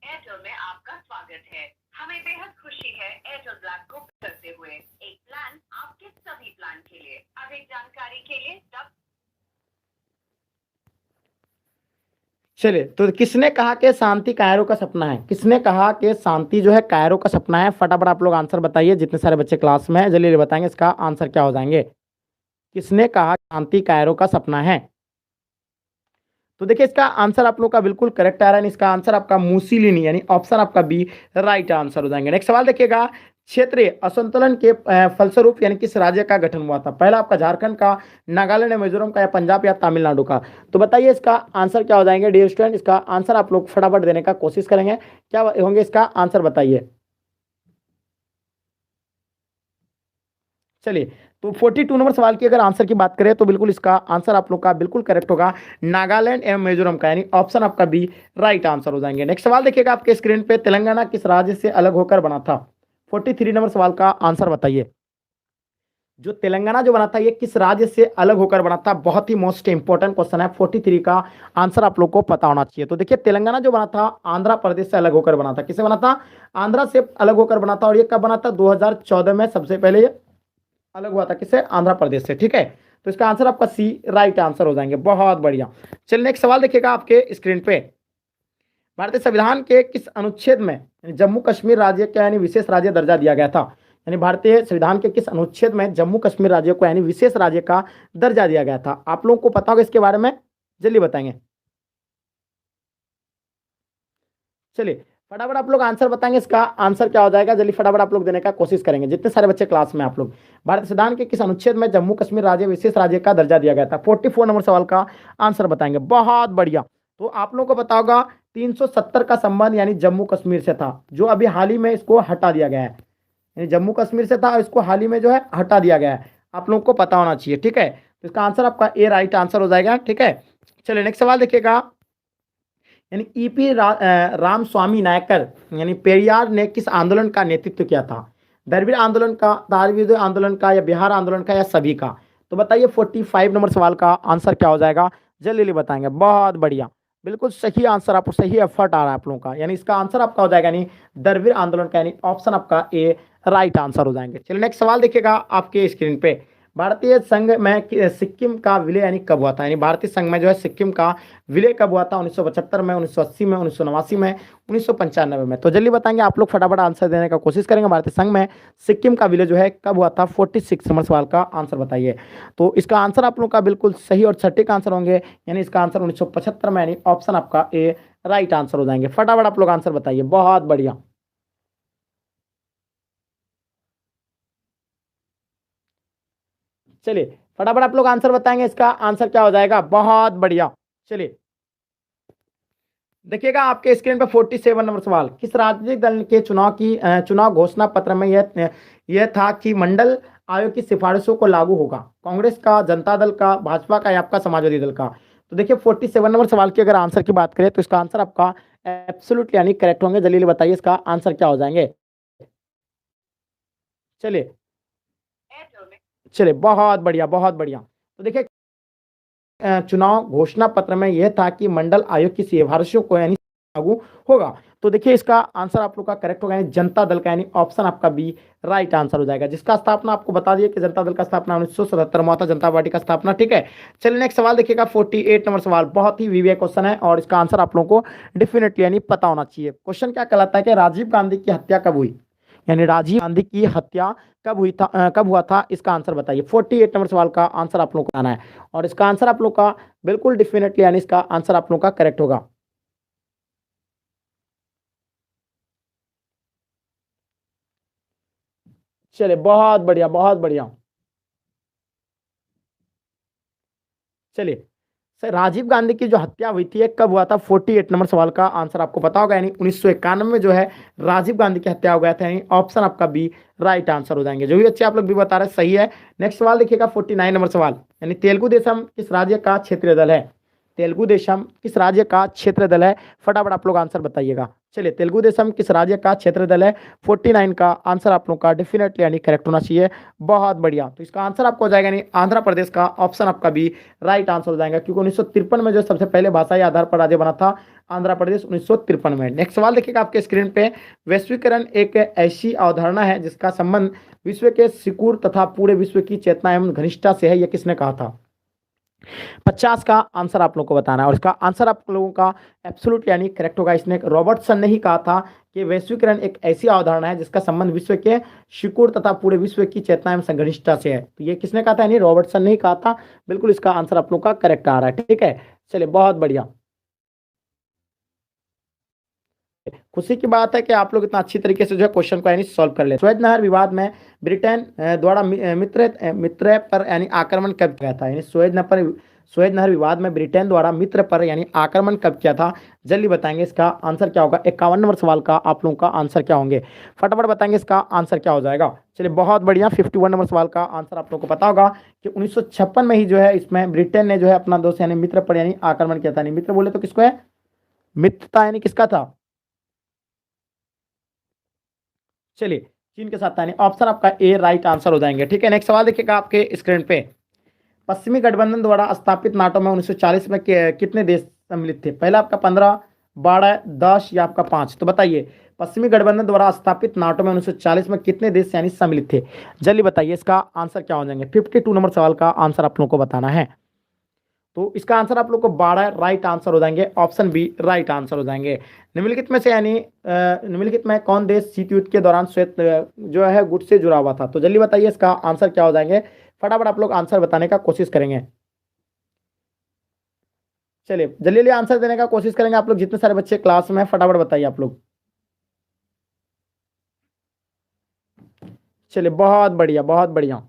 [SPEAKER 2] एयरटेल में आपका स्वागत है। हमें बेहद खुशी है एयरटेल ब्लैक को करते हुए एक प्लान आपके सभी प्लान के लिए। अधिक जानकारी के लिए तब
[SPEAKER 1] चलिए, तो किसने कहा कि शांति कायरों का सपना है, किसने कहा कि शांति जो है कायरों का सपना है, फटाफट आप लोग आंसर बताइए, जितने सारे बच्चे क्लास में हैं जल्दी बताएंगे इसका आंसर क्या हो जाएंगे। किसने कहा शांति कायरों का सपना है, तो देखिए इसका आंसर आप लोग का बिल्कुल करेक्ट आ रहा है, इसका आंसर आपका मुसीलिनी यानी ऑप्शन आपका बी राइट आंसर हो जाएंगे। नेक्स्ट सवाल देखिएगा, क्षेत्रीय असंतुलन के फलस्वरूप यानी किस राज्य का गठन हुआ था, पहला आपका झारखंड का, नागालैंड या मिजोरम का, या पंजाब या तमिलनाडु का। तो बताइए इसका आंसर क्या हो जाएंगे डियर स्टूडेंट, इसका आंसर आप लोग फटाफट देने का कोशिश करेंगे, क्या होंगे इसका आंसर बताइए। चलिए, तो 42 नंबर सवाल की अगर आंसर की बात करें तो बिल्कुल इसका आंसर आप लोग का बिल्कुल करेक्ट होगा, नागालैंड एवं मिजोरम का, यानी ऑप्शन आपका बी राइट आंसर हो जाएंगे। नेक्स्ट सवाल देखिएगा आपके स्क्रीन पे, तेलंगाना किस राज्य से अलग होकर बना था, 43 नंबर सवाल का आंसर बताइए। जो तेलंगाना जो बना था ये किस राज्य से अलग होकर बना था, बहुत ही मोस्ट इंपॉर्टेंट क्वेश्चन है, 43 का आंसर आप लोग को पता होना चाहिए। तो देखिए तेलंगाना जो बना था आंध्र प्रदेश से अलग होकर बना था, किससे बना था, आंध्र से अलग होकर बना था, और ये कब बना था, 2014 में सबसे पहले ये अलग हुआ था, किससे, आंध्र प्रदेश से, ठीक है। तो इसका आंसर आपका सी राइट आंसर हो जाएंगे, बहुत बढ़िया। चलिए नेक्स्ट सवाल देखिएगा आपके स्क्रीन पे, भारतीय संविधान के किस अनुच्छेद में जम्मू कश्मीर राज्य का यानी विशेष राज्य दर्जा दिया गया था, यानी भारतीय संविधान के किस अनुच्छेद में जम्मू कश्मीर राज्य को यानी विशेष राज्य का दर्जा दिया गया था, आप लोगों को पता होगा इसके बारे में, जल्दी बताएंगे। चलिए फटाफट आप लोग आंसर बताएंगे, इसका आंसर क्या हो जाएगा, जल्दी फटाफट आप लोग देने का कोशिश करेंगे, जितने सारे बच्चे क्लास में आप लोग। भारत संविधान के किस अनुच्छेद में जम्मू कश्मीर राज्य विशेष राज्य का दर्जा दिया गया था, 44 नंबर सवाल का आंसर बताएंगे, बहुत बढ़िया। तो आप लोगों को पता होगा 370 का संबंध यानी जम्मू कश्मीर से था, जो अभी हाल ही में इसको हटा दिया गया है, यानी जम्मू कश्मीर से था और इसको हाल ही में जो है हटा दिया गया है, आप लोगों को पता होना चाहिए, ठीक है। तो इसका आंसर आपका ए राइट आंसर हो जाएगा, ठीक है। चलिए नेक्स्ट सवाल देखिएगा, यानी ईपी रामस्वामी नायकर यानी पेरियार ने किस आंदोलन का नेतृत्व किया था, द्रविड़ आंदोलन का, दारविद आंदोलन का, या बिहार आंदोलन का, या सभी का। तो बताइए 45 नंबर सवाल का आंसर क्या हो जाएगा, जल्दी जल्दी बताएंगे। बहुत बढ़िया, बिल्कुल सही आंसर, आपको सही एफर्ट आ रहा है आप लोगों का, यानी इसका आंसर आपका हो जाएगा यानी द्रविड़ आंदोलन का, यानी ऑप्शन आपका ए राइट आंसर हो जाएंगे। चलिए नेक्स्ट सवाल देखिएगा आपके स्क्रीन पे। भारतीय संघ में सिक्किम का विलय यानी कब हुआ था, यानी भारतीय संघ में जो है सिक्किम का विलय कब हुआ था, 1975 में, 1980 में, 1989 में, 1995 में। तो जल्दी बताएंगे आप लोग, फटाफट आंसर देने का कोशिश करेंगे। भारतीय संघ में सिक्किम का विलय जो है कब हुआ था, 46 नंबर सवाल का आंसर बताइए। तो इसका आंसर आप लोग का बिल्कुल सही और सटीक आंसर होंगे, यानी इसका आंसर 1975 में, यानी ऑप्शन आपका ए राइट आंसर हो जाएंगे। फटाफट आप लोग आंसर बताइए, बहुत बढ़िया। चलिए फटाफट आप लोग आंसर बताएंगे, इसका आंसर क्या हो जाएगा, बहुत बढ़िया। चलिए देखिएगा आपके स्क्रीन पर 47 नंबर सवाल, किस राजनीतिक दल के चुनाव घोषणा पत्र में यह था कि मंडल आयोग की सिफारिशों को लागू होगा, कांग्रेस का, जनता दल का, भाजपा का या आपका समाजवादी दल का। तो देखिए 47 नंबर सवाल की अगर आंसर की बात करें तो इसका आंसर आपका एब्सोल्युटली यानी करेक्ट होंगे। जल्दी बताइए इसका आंसर क्या हो जाएंगे। चलिए
[SPEAKER 2] एयरटेल में
[SPEAKER 1] चलिए, बहुत बढ़िया बहुत बढ़िया। तो देखिए चुनाव घोषणा पत्र में यह था कि मंडल आयोग की सिफारिशों को यानी लागू होगा। तो देखिए इसका आंसर आप लोग का करेक्ट होगा, यानी जनता दल का, यानी ऑप्शन आपका बी राइट आंसर हो जाएगा, जिसका स्थापना आपको बता दिए कि जनता दल का स्थापना 1977 में हुआ था, जनता पार्टी का स्थापना। ठीक है, चलिए नेक्स्ट सवाल देखिएगा 48 नंबर सवाल, बहुत ही वीवीआई क्वेश्चन है और इसका आंसर आप लोगों को डेफिनेटली यानी पता होना चाहिए। क्वेश्चन क्या कहलाता है कि राजीव गांधी की हत्या कब हुई, यानी राजीव गांधी की हत्या कब हुआ था, इसका आंसर बताइए। 48 नंबर सवाल का आंसर आप लोग को आना है और इसका आंसर आप लोग का बिल्कुल डेफिनेटली यानी इसका आंसर आप लोग का करेक्ट होगा। चलिए बहुत बढ़िया बहुत बढ़िया। चलिए सर, राजीव गांधी की जो हत्या हुई थी ये कब हुआ था, 48 नंबर सवाल का आंसर आपको पता होगा, यानी 1991 में जो है राजीव गांधी की हत्या हो गया था, यानी ऑप्शन आपका बी राइट आंसर हो जाएंगे। जो भी अच्छे आप लोग भी बता रहे हैं सही है। नेक्स्ट सवाल देखिएगा 49 नंबर सवाल, यानी तेलुगु देशम किस राज्य का क्षेत्रीय दल है, तेलुगु देशम किस राज्य का क्षेत्र दल है, फटाफट आप लोग आंसर बताइएगा। चलिए तेलुगु देशम किस राज्य का क्षेत्र दल है, 49 का आंसर आप लोग का डेफिनेटली यानी करेक्ट होना चाहिए। बहुत बढ़िया, तो इसका आंसर आपको हो जाएगा यानी आंध्र प्रदेश का, ऑप्शन आपका भी राइट आंसर हो जाएगा, क्योंकि 1953 में जो सबसे पहले भाषाई आधार पर राज्य बना था आंध्र प्रदेश, 1953 में। नेक्स्ट सवाल देखिएगा आपके स्क्रीन पे, वैश्वीकरण एक ऐसी अवधारणा है जिसका संबंध विश्व के सिकुड़ तथा पूरे विश्व की चेतना एवं घनिष्ठता से है, यह किसने कहा था। 50 का आंसर आप लोगों को बताना है और इसका आंसर आप लोगों का एब्सोल्यूट यानी करेक्ट होगा। इसने रॉबर्टसन ने ही कहा था कि वैश्वीकरण एक ऐसी अवधारणा है जिसका संबंध विश्व के सिकुड़ तथा पूरे विश्व की चेतना एवं संघनिष्ठता से है। तो ये किसने कहा था, यानी रॉबर्टसन ने ही कहा था। बिल्कुल इसका आंसर आप लोग का करेक्ट आ रहा है। ठीक है, चलिए बहुत बढ़िया। खुशी की बात है कि आप लोग इतना अच्छी तरीके से जो है क्वेश्चन को यानी सॉल्व कर ले। सुएज नहर विवाद में ब्रिटेन द्वारा मित्र पर यानी आक्रमण कब किया था, यानी सुएज नहर विवाद में ब्रिटेन द्वारा मित्र पर यानी आक्रमण कब किया था, जल्दी बताएंगे इसका आंसर क्या होगा। 51 नंबर सवाल का आप लोगों का आंसर क्या होंगे, फटाफट बताएंगे इसका आंसर क्या हो जाएगा। चलिए बहुत बढ़िया, 51 नंबर सवाल का आंसर आप लोगों को पता होगा कि 1956 में ही जो है इसमें ब्रिटेन ने जो है अपना दोस्त यानी मित्र पर यानी आक्रमण किया था। यानी मित्र बोले तो किसको है, मित्रता यानी किसका था, चलिए चीन के साथ था, यानी ऑप्शन आपका ए राइट आंसर हो जाएंगे। ठीक है, नेक्स्ट सवाल देखिएगा आपके स्क्रीन पे, पश्चिमी गठबंधन द्वारा स्थापित नाटो में 1940 में कितने देश सम्मिलित थे, पहला आपका 15, 12, 10 या आपका 5। तो बताइए पश्चिमी गठबंधन द्वारा स्थापित नाटो में 1940 में कितने देश यानी सम्मिलित थे, जल्दी बताइए इसका आंसर क्या हो जाएंगे। 52 नंबर सवाल का आंसर आप लोगों को बताना है। तो इसका आंसर आप लोग को 12 राइट आंसर हो जाएंगे, ऑप्शन बी राइट आंसर हो जाएंगे। निम्नलिखित में से यानी निम्नलिखित में कौन देश शीत युद्ध के दौरान श्वेत जो है गुट से जुड़ा हुआ था, तो जल्दी बताइए इसका आंसर क्या हो जाएंगे। फटाफट आप लोग आंसर बताने का कोशिश करेंगे। चलिए जल्दी जल्दी आंसर देने का कोशिश करेंगे आप लोग, जितने सारे बच्चे क्लास में हैं, फटाफट बताइए आप लोग। चलिए बहुत बढ़िया बहुत बढ़िया।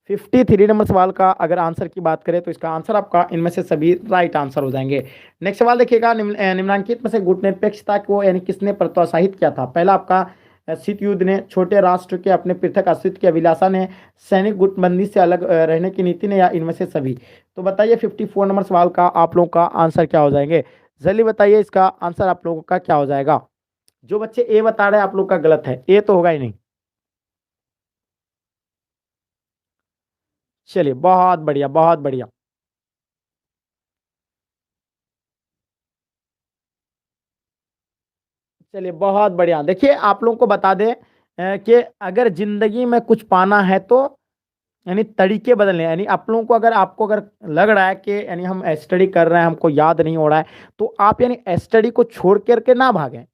[SPEAKER 1] 53 नंबर सवाल का अगर आंसर की बात करें तो इसका आंसर आपका इनमें से सभी राइट आंसर हो जाएंगे। नेक्स्ट सवाल देखिएगा, निम्नलिखित में से गुटनिरपेक्षता को यानी किसने प्रोत्साहित किया था, पहला आपका शीत युद्ध ने, छोटे राष्ट्र के अपने पृथक अस्तित्व की अभिलाषा ने, सैनिक गुटबंदी से अलग रहने की नीति ने, या इनमें से सभी। तो बताइए 54 नंबर सवाल का आप लोगों का आंसर क्या हो जाएंगे, जल्दी बताइए इसका आंसर आप लोगों का क्या हो जाएगा। जो बच्चे ए बता रहे हैं आप लोग का गलत है, ए तो होगा ही नहीं। चलिए बहुत बढ़िया, बहुत बढ़िया। चलिए बहुत बढ़िया। देखिए आप लोगों को बता दें कि अगर जिंदगी में कुछ पाना है तो यानी तरीके बदलने हैं। यानी आप लोगों को अगर आपको अगर लग रहा है कि यानी हम स्टडी कर रहे हैं, हमको याद नहीं हो रहा है, तो आप यानी स्टडी को छोड़ करके ना भागें।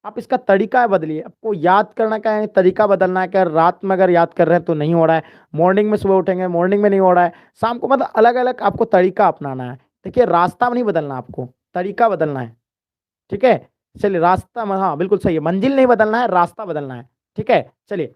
[SPEAKER 1] आप इसका तरीका बदलिए। आपको याद करने का यानी तरीका बदलना है कि रात में अगर याद कर रहे हैं तो नहीं हो रहा है, मॉर्निंग में सुबह उठेंगे मॉर्निंग में नहीं हो रहा है, शाम को, मतलब अलग अलग आपको तरीका अपनाना है। देखिए रास्ता नहीं बदलना, आपको तरीका बदलना है। ठीक है। चलिए रास्ता में, हाँ बिल्कुल सही है, मंजिल नहीं बदलना है, रास्ता बदलना है। ठीक है। चलिए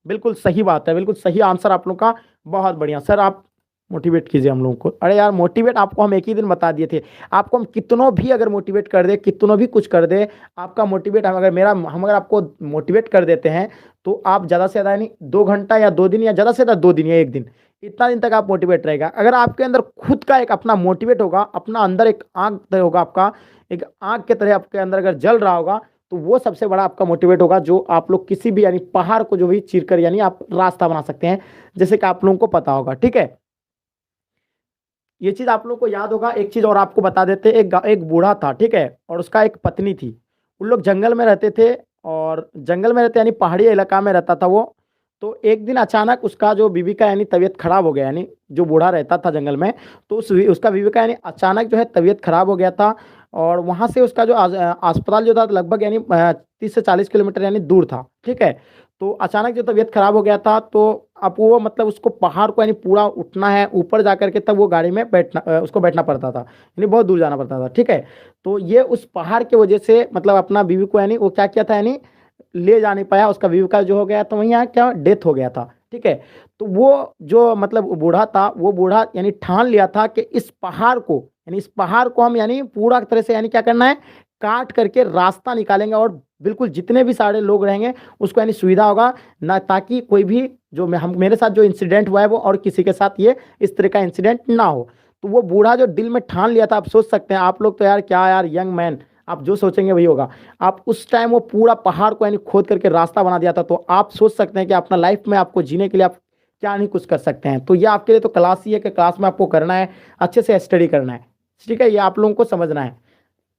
[SPEAKER 1] बिल्कुल सही बात है, बिल्कुल सही आंसर आप लोग का। बहुत बढ़िया सर, आप मोटिवेट कीजिए हम लोगों को। अरे यार मोटिवेट आपको हम एक ही दिन बता दिए थे। आपको हम कितनों भी अगर मोटिवेट कर दे, कितनों भी कुछ कर दे, आपका मोटिवेट हम अगर आपको मोटिवेट कर देते हैं तो आप ज़्यादा से ज़्यादा यानी 2 घंटा या 2 दिन या ज़्यादा से ज़्यादा 2 दिन या 1 दिन, इतना दिन तक आप मोटिवेट रहेगा। अगर आपके अंदर खुद का एक अपना मोटिवेट होगा, अपना अंदर एक आग होगा, आपका एक आग के तरह आपके अंदर अगर जल रहा होगा, तो वो सबसे बड़ा आपका मोटिवेट होगा, जो आप लोग किसी भी यानी पहाड़ को जो भी चीर कर यानी आप रास्ता बना सकते हैं, जैसे कि आप लोगों को पता होगा। ठीक है। ये चीज आप लोगों को याद होगा। एक चीज और आपको बता देते, एक बूढ़ा था, ठीक है, और उसका एक पत्नी थी। उन लोग जंगल में रहते थे, और जंगल में रहते यानी पहाड़ी इलाका में रहता था वो। तो एक दिन अचानक उसका जो बीवी का यानी तबीयत खराब हो गया, यानी जो बूढ़ा रहता था जंगल में, तो उसका बीवी का यानी अचानक जो है तबीयत खराब हो गया था। और वहां से उसका जो अस्पताल जो था लगभग यानी 30 से 40 किलोमीटर यानी दूर था। ठीक है। तो अचानक जो तबीयत खराब हो गया था, तो अब वो मतलब उसको पहाड़ को यानी पूरा उठना है, ऊपर जाकर के तब वो गाड़ी में उसको बैठना पड़ता था, यानी बहुत दूर जाना पड़ता था। ठीक है। तो ये उस पहाड़ की वजह से मतलब अपना बीवी को यानी वो क्या किया था, यानी ले जा नहीं पाया, उसका बीवी का जो हो गया तो वहीं यहाँ क्या डेथ हो गया था। ठीक है। तो वो जो मतलब बूढ़ा था, वो बूढ़ा यानी ठान लिया था कि इस पहाड़ को हम यानी पूरा तरह से यानी क्या करना है, काट करके रास्ता निकालेंगे, और बिल्कुल जितने भी सारे लोग रहेंगे उसको यानी सुविधा होगा ना, ताकि कोई भी जो हम मेरे साथ जो इंसिडेंट हुआ है वो और किसी के साथ ये इस तरह का इंसिडेंट ना हो। तो वो बूढ़ा जो दिल में ठान लिया था, आप सोच सकते हैं, आप लोग तो यार क्या यार, यंग मैन, आप जो सोचेंगे वही होगा। आप उस टाइम वो पूरा पहाड़ को यानी खोद करके रास्ता बना दिया था। तो आप सोच सकते हैं कि अपना लाइफ में आपको जीने के लिए आप क्या नहीं कुछ कर सकते हैं। तो ये आपके लिए तो क्लास ही है कि क्लास में आपको करना है, अच्छे से स्टडी करना है। ठीक है, ये आप लोगों को समझना है।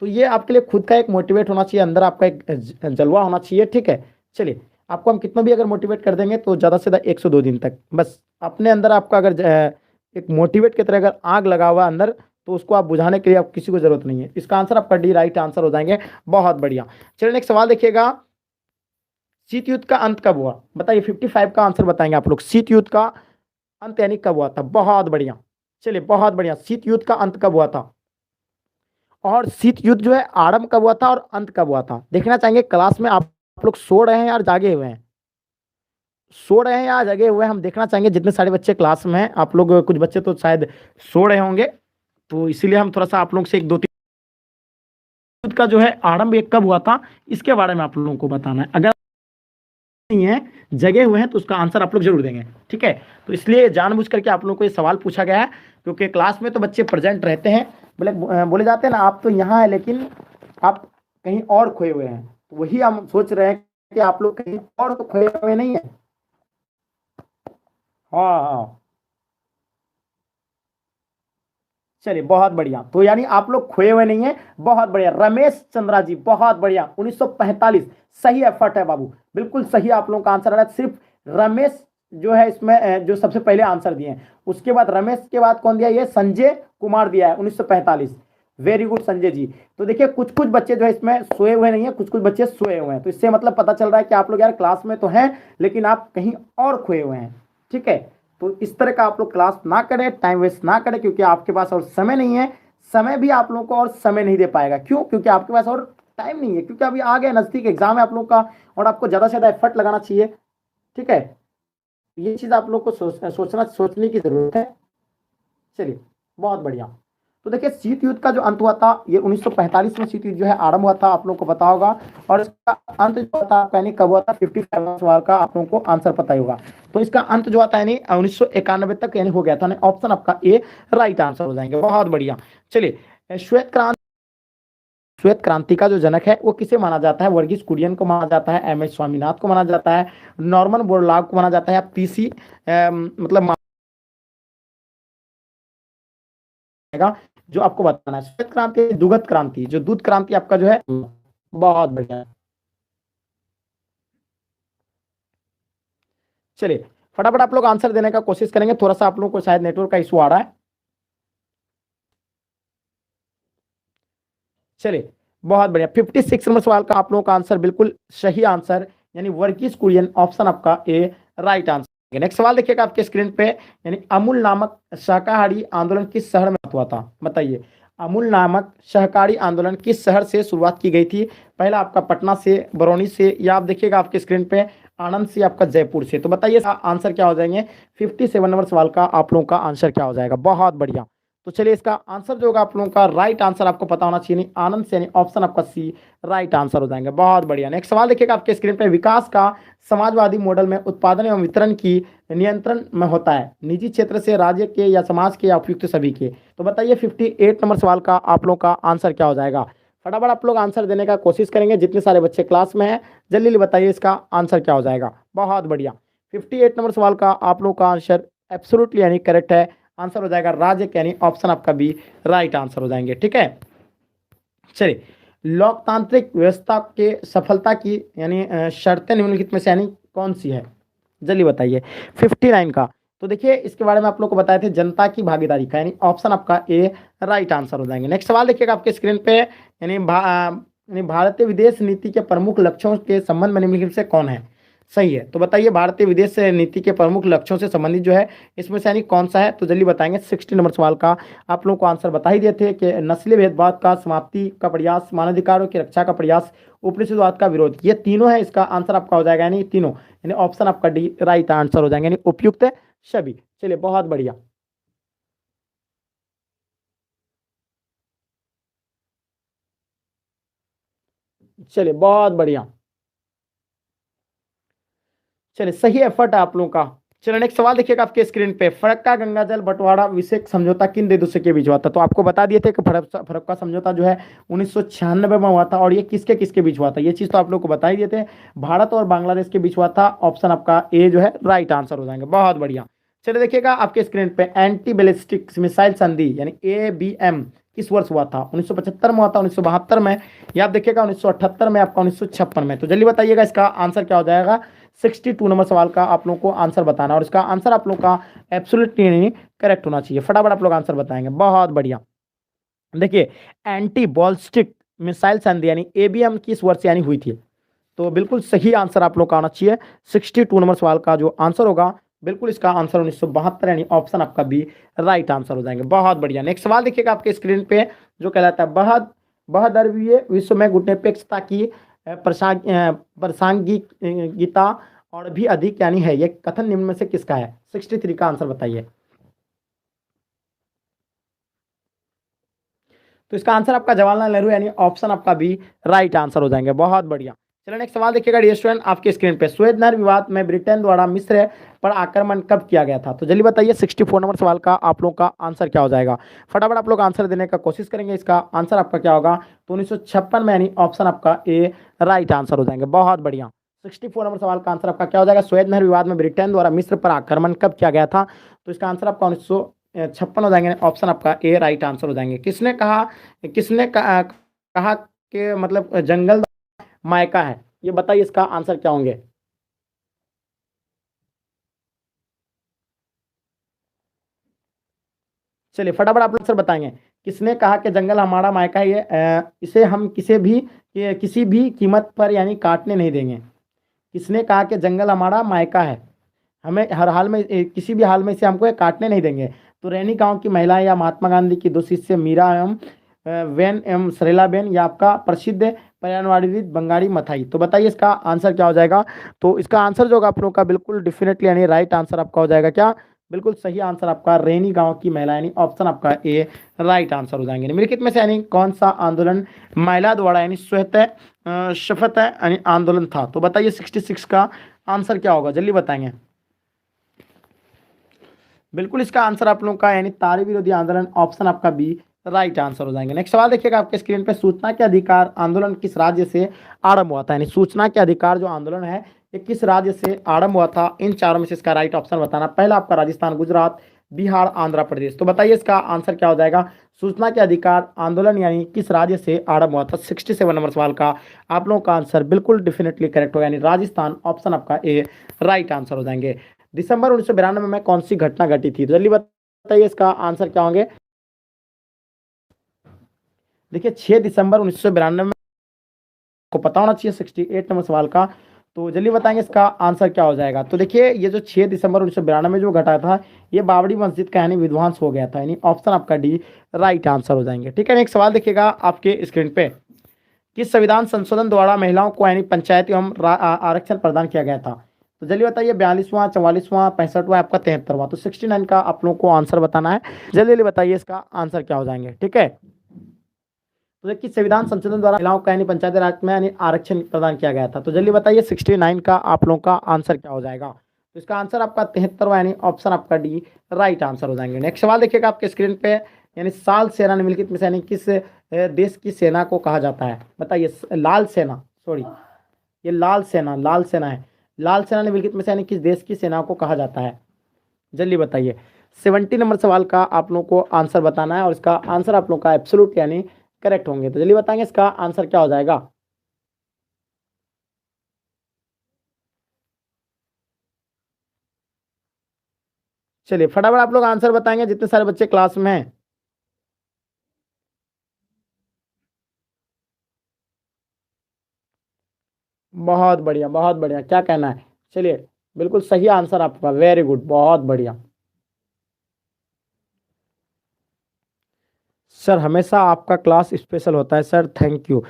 [SPEAKER 1] तो ये आपके लिए खुद का एक मोटिवेट होना चाहिए, अंदर आपका एक जलवा होना चाहिए। ठीक है। चलिए आपको हम कितना भी अगर मोटिवेट कर देंगे तो ज़्यादा से ज़्यादा 102 दिन तक, बस अपने अंदर आपका अगर एक मोटिवेट की तरह अगर आग लगा हुआ है अंदर, तो उसको आप बुझाने के लिए आप किसी को जरूरत नहीं है। इसका आंसर आपका डी राइट आंसर हो जाएंगे। बहुत बढ़िया। चलिए नेक्स्ट सवाल देखिएगा। शीत युद्ध का अंत कब हुआ? बताइए, 55 का आंसर बताएंगे आप लोग। शीत युद्ध का अंत यानी कब हुआ था? बहुत बढ़िया। चलिए बहुत बढ़िया, शीत युद्ध का अंत कब हुआ था, और शीत युद्ध जो है आरंभ कब हुआ था और अंत कब हुआ था, देखना चाहेंगे। क्लास में आप लोग सो रहे हैं यार जागे हुए हैं, सो रहे हैं या जगे हुए हैं, हम देखना चाहेंगे। जितने सारे बच्चे क्लास में हैं, आप लोग कुछ बच्चे तो शायद सो रहे होंगे, तो इसीलिए हम थोड़ा सा आप लोग से एक दो तीन युद्ध का जो है आरंभ एक कब हुआ था इसके बारे में आप लोगों को बताना है। अगर नहीं है, जगे हुए हैं, तो उसका आंसर आप लोग जरूर देंगे। ठीक है। तो इसलिए जानबूझ करके आप लोगों को ये सवाल पूछा गया है, क्योंकि क्लास में तो बच्चे प्रेजेंट रहते हैं, बोले जाते हैं ना, आप तो यहाँ है लेकिन आप कहीं और खोए हुए हैं। तो वही हम सोच रहे हैं कि आप लोग कहीं और तो खोए हुए नहीं है। हाँ हाँ। चलिए बहुत बढ़िया। तो यानी आप लोग खोए हुए नहीं है। बहुत बढ़िया रमेश चंद्रा जी, बहुत बढ़िया। 1945 सही एफर्ट है बाबू, बिल्कुल सही आप लोगों का आंसर आ रहा है। सिर्फ रमेश जो है इसमें जो सबसे पहले आंसर दिए हैं, उसके बाद रमेश के बाद कौन दिया? ये संजय कुमार दिया है 1945। Very good Sanjay ji. तो देखिए कुछ कुछ बच्चे जो है इसमें सोए हुए नहीं है, कुछ कुछ बच्चे सोए हुए हैं। तो इससे मतलब पता चल रहा है कि आप लोग यार क्लास में तो हैं, लेकिन आप कहीं और खोए हुए हैं। ठीक है। तो इस तरह का आप लोग क्लास ना करें, टाइम वेस्ट ना करें, क्योंकि आपके पास और समय नहीं है। समय भी आप लोगों को और समय नहीं दे पाएगा। क्यों? क्योंकि आपके पास और टाइम नहीं है, क्योंकि अभी आ गया नजदीक एग्जाम है आप लोगों का, और आपको ज्यादा से ज्यादा एफर्ट लगाना चाहिए। ठीक है। ये चीज आप लोग को सोचने की जरूरत है। चलिए बहुत बढ़िया। तो देखिए शीत युद्ध का जो अंत हुआ था, ये 1945 में शीत युद्ध जो है आरंभ हुआ था, आप लोग को पता होगा। और इसका अंत जो था यानी कब हुआ था? 55 सवाल का आप लोगों को आंसर पता ही होगा। तो इसका अंत जो आता है यानी 1991 तक यानी हो गया था। ऑप्शन आपका ए राइट आंसर हो जाएंगे। बहुत बढ़िया। चलिए श्वेत क्रांति का जो जनक है वो किसे माना जाता है? वर्गीज कुरियन को माना जाता है, एम एस स्वामीनाथन को माना जाता है, नॉर्मन बोरलॉग को माना जाता है, पीसी मतलब जाएगा जो आपको बताना है। श्वेत क्रांति, दुग्ध क्रांति, जो दूध क्रांति आपका जो है, बहुत बढ़िया। चलिए फटाफट आप लोग आंसर देने का कोशिश करेंगे, थोड़ा सा आप लोग को शायद नेटवर्क का इशू आ रहा है। चलिए बहुत बढ़िया, 56 नंबर सवाल का आप लोगों का आंसर बिल्कुल सही आंसर, यानी वर्गीज कुरियन, ऑप्शन आपका ए राइट आंसर। नेक्स्ट सवाल देखिएगा आपके स्क्रीन पे, यानी अमूल नामक शाकाहारी आंदोलन किस शहर में हुआ था, बताइए। अमूल नामक शाकाहारी आंदोलन किस शहर से शुरुआत की गई थी? पहला आपका पटना से, बरौनी से, या आप देखिएगा आपके स्क्रीन पे आनंद से, आपका जयपुर से। तो बताइए आंसर क्या हो जाएंगे? 57 नंबर सवाल का आप लोगों का आंसर क्या हो जाएगा? बहुत बढ़िया। तो चलिए इसका आंसर जो होगा आप लोगों का राइट आंसर आपको पता होना चाहिए, नहीं आनंद से, यानी ऑप्शन आपका सी राइट आंसर हो जाएंगे। बहुत बढ़िया। नेक्स्ट सवाल देखिएगा आपके स्क्रीन पे, विकास का समाजवादी मॉडल में उत्पादन एवं वितरण की नियंत्रण में होता है, निजी क्षेत्र से, राज्य के, या समाज के, या उपयुक्त सभी के। तो बताइए 58 नंबर सवाल का आप लोग का आंसर क्या हो जाएगा? फटाफट आप लोग आंसर देने का कोशिश करेंगे, जितने सारे बच्चे क्लास में हैं जल्दी जल्दी बताइए इसका आंसर क्या हो जाएगा। बहुत बढ़िया, 58 नंबर सवाल का आप लोग का आंसर एब्सोल्युटली यानी करेक्ट है, आंसर हो जाएगा राज्य के, यानी ऑप्शन आपका बी राइट आंसर हो जाएंगे। ठीक है, चलिए लोकतांत्रिक व्यवस्था के सफलता की यानी शर्तें निम्नलिखित में से यानी कौन सी है, जल्दी बताइए। 59 का, तो देखिए इसके बारे में आप लोग को बताए थे, जनता की भागीदारी का, यानी ऑप्शन आपका ए राइट आंसर हो जाएंगे। नेक्स्ट सवाल देखिएगा आपके स्क्रीन पे, यानी भारतीय विदेश नीति के प्रमुख लक्ष्यों के संबंध में निम्नलिखित से कौन है? सही है, तो बताइए भारतीय विदेश नीति के प्रमुख लक्ष्यों से संबंधित जो है इसमें से यानी कौन सा है? तो जल्दी बताएंगे। 60 नंबर सवाल का आप लोगों को आंसर बता ही दिए थे कि नस्लीय भेदभाव का समाप्ति का प्रयास, मानवाधिकारों की रक्षा का प्रयास, उपनिवेशवाद का विरोध, ये तीनों है, इसका आंसर आपका हो जाएगा यानी तीनों, यानी ऑप्शन आपका डी राइट आंसर हो जाएंगे, यानी उपयुक्त है सभी। चलिए बहुत बढ़िया। चलिए बहुत बढ़िया, चलिए सही एफर्ट है आप लोगों का। चलिए नेक्स्ट सवाल देखिएगा आपके स्क्रीन पे, फरक्का गंगा जल बंटवारा विषयक समझौता किन देशों के बीच हुआ था? तो आपको बता दिए थे कि फरक्का समझौता जो है 1996 में हुआ था, और ये किसके किसके बीच हुआ था, ये चीज तो आप लोग को बता ही दिए थे, भारत और बांग्लादेश के बीच हुआ था, ऑप्शन आपका ए जो है राइट आंसर हो जाएंगे। बहुत बढ़िया। चलिए देखिएगा आपके स्क्रीन पे, एंटी बैलिस्टिक मिसाइल संधि यानी ABM किस वर्ष हुआ था? 1975 में हुआ था, 1972 में, या आप देखिएगा 1978 में, आपका 1956 में। तो जल्दी बताइएगा इसका आंसर क्या हो जाएगा? 62 नंबर सवाल का आप लोग को आंसर बताना, और इसका आंसर आप लोग का एब्सोल्युटली करेक्ट होना चाहिए। फटाफट आप लोग आंसर बताएंगे। बहुत बढ़िया। देखिए एंटी बॉलिस्टिक मिसाइल संधि यानी ABM किस वर्ष यानी हुई थी? तो बिल्कुल सही आंसर आप लोग का आना चाहिए। 62 नंबर सवाल का जो आंसर होगा बिल्कुल इसका आंसर 1972 यानी ऑप्शन आपका बी राइट आंसर हो जाएंगे। बहुत बढ़िया। नेक्स्ट सवाल देखिएगा आपके स्क्रीन पे, जो कहलाता है बहदरवीं विश्व में गुटनिरपेक्षता की प्रासंगिकता और भी अधिक यानी है, ये कथन निम्न में से किसका है? 63 का आंसर बताइए। तो इसका आंसर आपका जवाहरलाल नेहरू यानी ऑप्शन आपका बी राइट आंसर हो जाएंगे। बहुत बढ़िया। चलिए नेक्स्ट सवाल देखिएगा डियर स्टूडेंट आपके स्क्रीन पे, सुएज नहर विवाद में ब्रिटेन द्वारा मिस्र पर आक्रमण कब किया गया था? तो जल्दी बताइए 64 नंबर सवाल का आप लोग का आंसर क्या हो जाएगा? फटाफट आप लोग आंसर देने का कोशिश करेंगे, इसका आंसर आपका क्या होगा? तो 1956 में, यानी ऑप्शन आपका ए राइट आंसर हो जाएंगे। बहुत बढ़िया। 64 नंबर सवाल का आंसर आपका क्या हो जाएगा? सुएज नहर विवाद में ब्रिटेन द्वारा मिस्र पर आक्रमण कब किया गया था? तो इसका आंसर आपका 1956 हो जाएंगे, ऑप्शन आपका ए राइट आंसर हो जाएंगे। किसने कहा कि मतलब जंगल मायका है, ये बताइए इसका आंसर क्या होंगे? चलिए फटाफट आप आंसर बताएंगे। किसने कहा कि जंगल हमारा मायका है, इसे हम किसी भी कीमत पर यानी काटने नहीं देंगे। किसने कहा कि जंगल हमारा मायका है, हमें हर हाल में किसी भी हाल में इसे हमको काटने नहीं देंगे? तो रैनी गांव की महिला, या महात्मा गांधी की दो शिष्य मीरा एवं वेन एवं सरेला बेन, या आपका प्रसिद्ध पर्यावरणविद बंगारी मथाई। तो बताइए इसका आंसर क्या हो जाएगा? तो इसका आंसर जो होगा आप लोगों का बिल्कुल डेफिनेटली यानी राइट आंसर आपका हो जाएगा क्या? बिल्कुल सही आंसर आपका रैनी गांव की महिला, यानी ऑप्शन आपका ए राइट आंसर हो जाएंगे। निम्नलिखित में से यानी कौन सा आंदोलन महिला द्वारा यानी शपथ यानी आंदोलन था? तो बताइए 66 का आंसर क्या होगा, जल्दी बताएंगे। बिल्कुल इसका आंसर आप लोगों का यानी तारे विरोधी आंदोलन, ऑप्शन आपका बी राइट आंसर हो जाएंगे। नेक्स्ट सवाल देखिएगा आपके स्क्रीन पे, सूचना के अधिकार आंदोलन किस राज्य से आरंभ हुआ था? यानी सूचना के अधिकार जो आंदोलन है ये किस राज्य से आरंभ हुआ था? इन चारों में से इसका राइट ऑप्शन बताना। पहला आपका राजस्थान, गुजरात, बिहार, आंध्र प्रदेश। तो बताइए इसका आंसर क्या हो जाएगा। सूचना के अधिकार आंदोलन यानी किस राज्य से आरंभ हुआ था। 67 नंबर सवाल का आप लोगों का आंसर बिल्कुल डेफिनेटली करेक्ट होगा, यानी राजस्थान, ऑप्शन आपका ए राइट आंसर हो जाएंगे। दिसंबर 1992 में कौन सी घटना घटी थी, तो जल्दी बताइए इसका आंसर क्या होंगे। देखिए 6 दिसंबर 1992 में को पता होना चाहिए 68 नंबर सवाल का। तो जल्दी बताएंगे इसका आंसर क्या हो जाएगा। तो देखिए ये जो 6 दिसंबर 1992 में जो घटा था, ये बाबरी मस्जिद का यानी विध्वंस हो गया था, यानी ऑप्शन आपका डी राइट आंसर हो जाएंगे। ठीक है, नेक्स्ट सवाल देखिएगा आपके स्क्रीन पे। किस संविधान संशोधन द्वारा महिलाओं को यानी पंचायत एवं आरक्षण प्रदान किया गया था। तो चलिए बताइए 42वां, 44वां, 65वां, आपका 73वां। तो 69 का आप लोगों को आंसर बताना है। जल्दी जल्दी बताइए इसका आंसर क्या हो जाएंगे। ठीक है, तो देखिए संविधान संशोधन द्वारा महिलाओं का यानी पंचायत राज में यानी आरक्षण प्रदान किया गया था। तो जल्दी बताइए 69 का आप लोगों का आंसर क्या हो जाएगा। तो इसका आंसर आपका 73वां यानी ऑप्शन आपका डी राइट आंसर हो जाएंगे। नेक्स्ट सवाल देखिएगा आपके स्क्रीन पे, यानी साल सेना निम्नलिखित में से यानी किस देश की सेना को कहा जाता है। बताइए लाल सेना, सॉरी ये लाल सेना, लाल सेना है। लाल सेना निम्नलिखित में से यानी किस देश की सेना को कहा जाता है, जल्दी बताइए। 70 नंबर सवाल का आप लोगों को आंसर बताना है और इसका आंसर आप लोगों का एब्सोल्यूट यानी करेक्ट होंगे। तो जल्दी बताएंगे इसका आंसर क्या हो जाएगा। चलिए फटाफट आप लोग आंसर बताएंगे जितने सारे बच्चे क्लास में हैं। बहुत बढ़िया, बहुत बढ़िया, क्या कहना है। चलिए बिल्कुल सही आंसर आपका, वेरी गुड, बहुत बढ़िया। सर हमेशा आपका क्लास स्पेशल होता है sir, thank you.